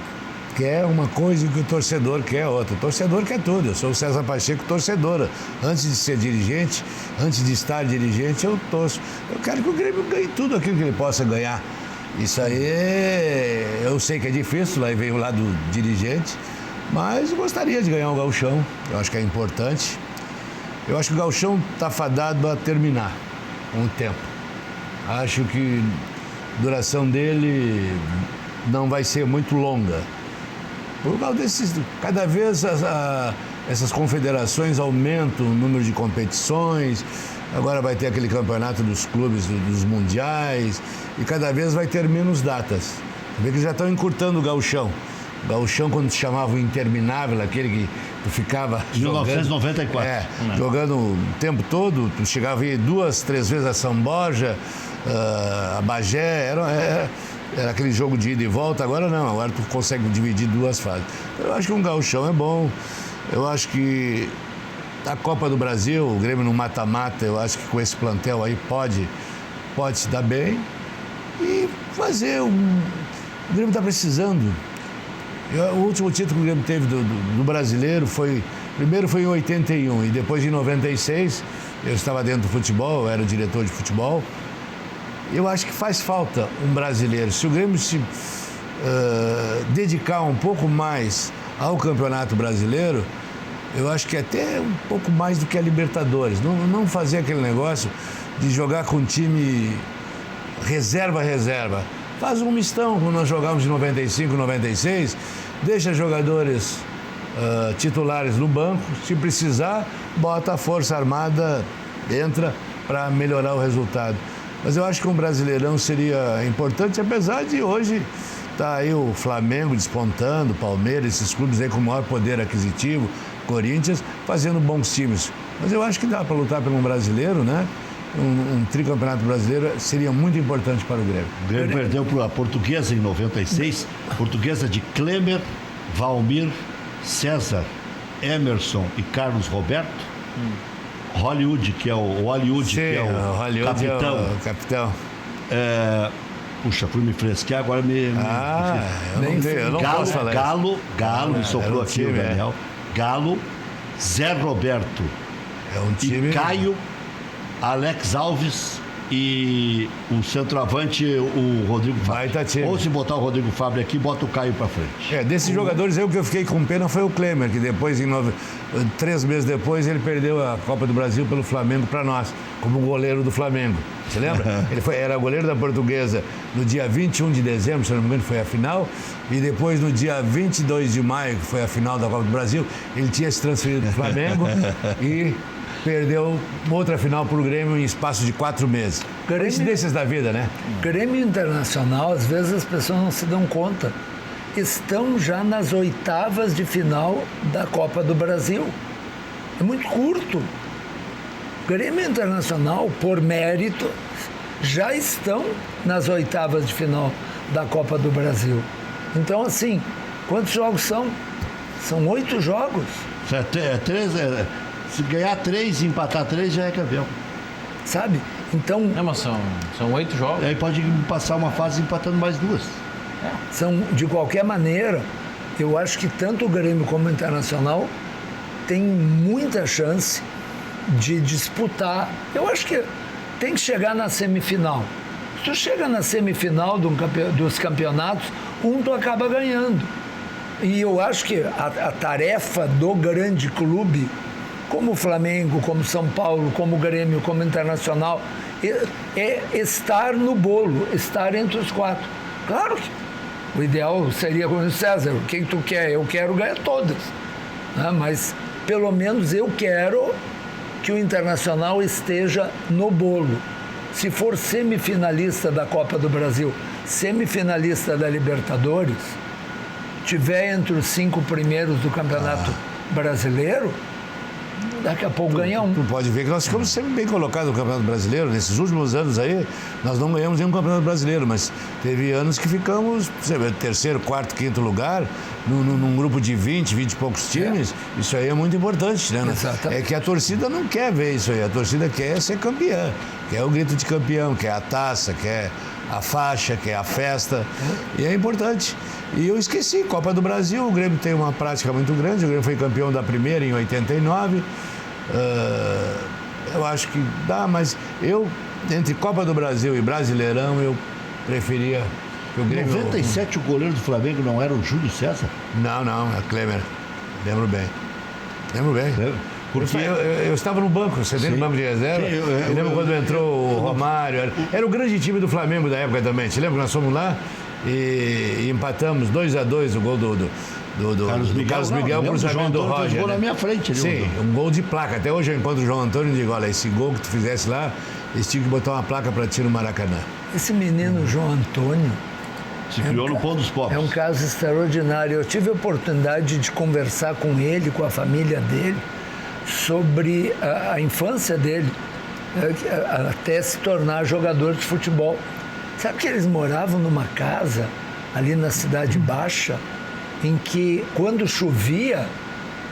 S3: quer uma coisa e o que o torcedor quer outra. O torcedor quer tudo. Eu sou o César Pacheco, torcedora. Antes de ser dirigente, antes de estar dirigente, eu torço. Eu quero que o Grêmio ganhe tudo aquilo que ele possa ganhar. Isso aí, eu sei que é difícil, lá vem o lado do dirigente, mas eu gostaria de ganhar o Gauchão. Eu acho que é importante. Eu acho que o Gauchão está fadado a terminar com o tempo. Acho que a duração dele não vai ser muito longa. Por causa desses, cada vez essas confederações aumentam o número de competições, agora vai ter aquele campeonato dos clubes, dos mundiais, e cada vez vai ter menos datas. Você vê que já estão encurtando o Gauchão. O Gauchão, quando se chamava o interminável, aquele que tu ficava
S1: 1994.
S3: Jogando o tempo todo, tu chegava a ir 2, 3 vezes a São Borja, a Bagé, era aquele jogo de ida e volta. Agora não, agora tu consegue dividir 2 fases. Eu acho que um Gauchão é bom. Eu acho que a Copa do Brasil, o Grêmio no mata-mata, eu acho que com esse plantel aí pode se dar bem e fazer o Grêmio está precisando. O último título que o Grêmio teve do brasileiro primeiro foi em 81 e depois em 96, eu estava dentro do futebol, eu era o diretor de futebol. Eu acho que faz falta um brasileiro. Se o Grêmio se dedicar um pouco mais ao Campeonato Brasileiro, eu acho que até um pouco mais do que a Libertadores. Não fazer aquele negócio de jogar com time reserva. Faz um mistão, como nós jogávamos em 95, 96, deixa jogadores titulares no banco, se precisar, bota a Força Armada, entra para melhorar o resultado. Mas eu acho que um Brasileirão seria importante, apesar de hoje Tá aí o Flamengo despontando, Palmeiras, esses clubes aí com maior poder aquisitivo, Corinthians, fazendo bons times. Mas eu acho que dá para lutar pelo brasileiro, né? Um tricampeonato brasileiro seria muito importante para o Grêmio.
S1: O Grêmio perdeu para a Portuguesa em 96, Portuguesa de Klemer, Valmir, César, Emerson e Carlos Roberto. Hollywood, que é o Hollywood,
S3: Sim,
S1: que é o
S3: Hollywood
S1: capitão.
S3: É o capitão.
S1: Puxa, fui me fresquear, agora
S3: eu não posso falar
S1: Galo, me soprou aqui
S3: time,
S1: o Daniel. Galo, Zé Roberto.
S3: É um time...
S1: E Caio, Alex Alves e o centroavante, o Rodrigo Fábio. Ou se botar o Rodrigo Fábio aqui, bota o Caio pra frente.
S3: Desses jogadores aí, o que eu fiquei com pena foi o Klemer, que depois, 3 meses depois, ele perdeu a Copa do Brasil pelo Flamengo para nós, como goleiro do Flamengo. Você lembra? Ele era goleiro da Portuguesa no dia 21 de dezembro, se não me engano, foi a final. E depois, no dia 22 de maio, que foi a final da Copa do Brasil, ele tinha se transferido para o Flamengo e perdeu outra final para o Grêmio em espaço de 4 meses. Coincidências da vida, né?
S2: Grêmio Internacional, às vezes as pessoas não se dão conta, estão já nas oitavas de final da Copa do Brasil. É muito curto. Grêmio Internacional, por mérito, já estão nas oitavas de final da Copa do Brasil. Então, assim, quantos jogos são? São 8 jogos.
S1: Se ganhar 3 e empatar 3, já é campeão.
S2: Sabe? Então...
S4: mas são 8 jogos.
S1: Aí pode passar uma fase empatando mais 2.
S2: De qualquer maneira, eu acho que tanto o Grêmio como o Internacional tem muita chance de disputar. Eu acho que tem que chegar na semifinal. Se tu chega na semifinal dos campeonatos, tu acaba ganhando. E eu acho que a tarefa do grande clube, como o Flamengo, como São Paulo, como o Grêmio, como o Internacional, é estar no bolo, estar entre os 4. Claro que o ideal seria, como o César, quem tu quer? Eu quero ganhar todas. Né? Mas, pelo menos, eu quero que o Internacional esteja no bolo. Se for semifinalista da Copa do Brasil, semifinalista da Libertadores, tiver entre os 5 primeiros do Campeonato Brasileiro, daqui a pouco ganha um.
S3: Tu pode ver que nós ficamos sempre bem colocados no Campeonato Brasileiro. Nesses últimos anos aí, nós não ganhamos nenhum Campeonato Brasileiro, mas teve anos que ficamos, terceiro, quarto, quinto lugar, num grupo de 20 e poucos times. Isso aí é muito importante, né?
S2: Exatamente.
S3: É que a torcida não quer ver isso aí. A torcida quer ser campeã. Quer o grito de campeão, quer a taça, quer a faixa, quer a festa. E é importante. E eu esqueci, Copa do Brasil, o Grêmio tem uma prática muito grande. O Grêmio foi campeão da primeira em 89. Eu acho que dá, mas entre Copa do Brasil e Brasileirão, eu preferia que o Grêmio...
S1: 97 o goleiro do Flamengo não era o Júlio César?
S3: Não, é Klemer. Lembro bem. Porque eu estava no banco, você dentro do banco de reserva. Eu lembro quando entrou o Romário. Era o grande time do Flamengo da época também. Te lembra que nós fomos lá e empatamos 2-2 o gol do Carlos Miguel por cruzamento do Roger.
S1: Gol na minha frente.
S3: Sim, um gol de placa. Até hoje eu encontro o João Antônio e digo, olha, esse gol que tu fizesse lá, eles tinham que botar uma placa para ti no Maracanã.
S2: Esse menino João Antônio
S1: se criou no Pão dos Pobres.
S2: É um caso extraordinário. Eu tive a oportunidade de conversar com ele, com a família dele, sobre a infância dele, até se tornar jogador de futebol. Sabe que eles moravam numa casa ali na Cidade Baixa, em que, quando chovia,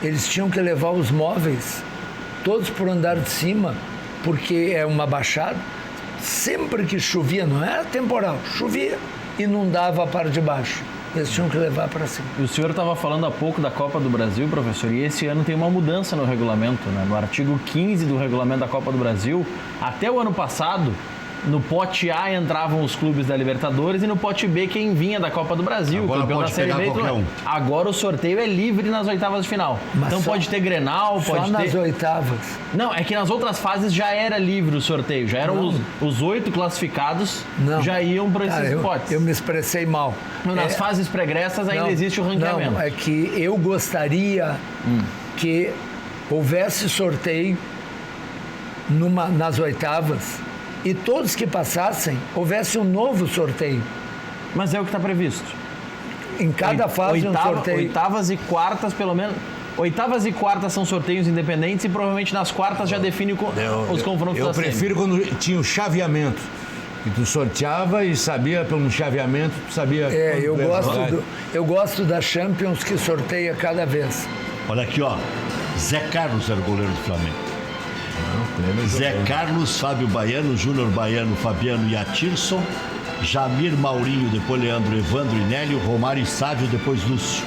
S2: eles tinham que levar os móveis todos para o andar de cima, porque é uma baixada. Sempre que chovia, não era temporal, chovia, inundava a parte de baixo. Eles tinham que levar para cima.
S4: E o senhor estava falando há pouco da Copa do Brasil, professor, e esse ano tem uma mudança no regulamento, né? No artigo 15 do regulamento da Copa do Brasil, até o ano passado, no pote A entravam os clubes da Libertadores e no pote B quem vinha da Copa do Brasil,
S1: agora
S4: campeão da Série B. Agora o sorteio é livre nas oitavas de final. Mas então pode ter Grenal, pode ter...
S2: Só nas oitavas?
S4: Não, é que nas outras fases já era livre o sorteio, já eram os 8 classificados, já iam para esses potes.
S2: Eu me expressei mal.
S4: Nas fases pregressas ainda existe o ranqueamento.
S2: Não, é que eu gostaria que houvesse sorteio nas oitavas e todos que passassem, houvesse um novo sorteio.
S4: Mas é o que está previsto.
S2: em cada fase um sorteio.
S4: Oitavas e quartas, pelo menos. Oitavas e quartas são sorteios independentes e provavelmente nas quartas já define os confrontos da semi.
S3: Eu prefiro quando tinha o chaveamento. Que tu sorteava e sabia pelo chaveamento, tu sabia...
S2: Eu gosto da Champions que sorteia cada vez.
S1: Olha aqui, ó. Zé Carlos era o goleiro do Flamengo. Zé Carlos, Fábio Baiano, Júnior Baiano, Fabiano e Atirson, Jamir Maurinho, depois Leandro Evandro e Nélio, Romário e Sávio, depois Lúcio.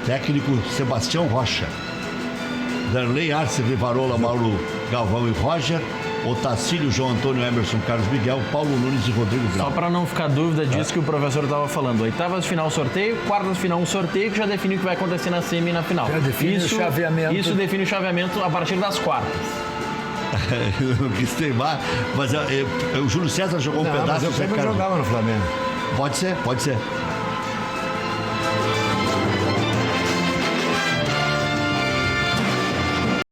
S1: Técnico Sebastião Rocha. Darley, Arce, Rivarola, Mauro Galvão e Roger. Otacílio, João Antônio, Emerson, Carlos Miguel, Paulo Nunes e Rodrigo Grau.
S4: Só para não ficar dúvida disso que o professor estava falando. Oitavas de final sorteio, quartas de final um sorteio que já define o que vai acontecer na semi e na final.
S2: Já define o chaveamento.
S4: Isso define o chaveamento a partir das quartas.
S1: Eu não quis teimar, mas o Júlio César jogou um pedaço.
S3: Mas eu sempre jogava no Flamengo.
S1: Pode ser.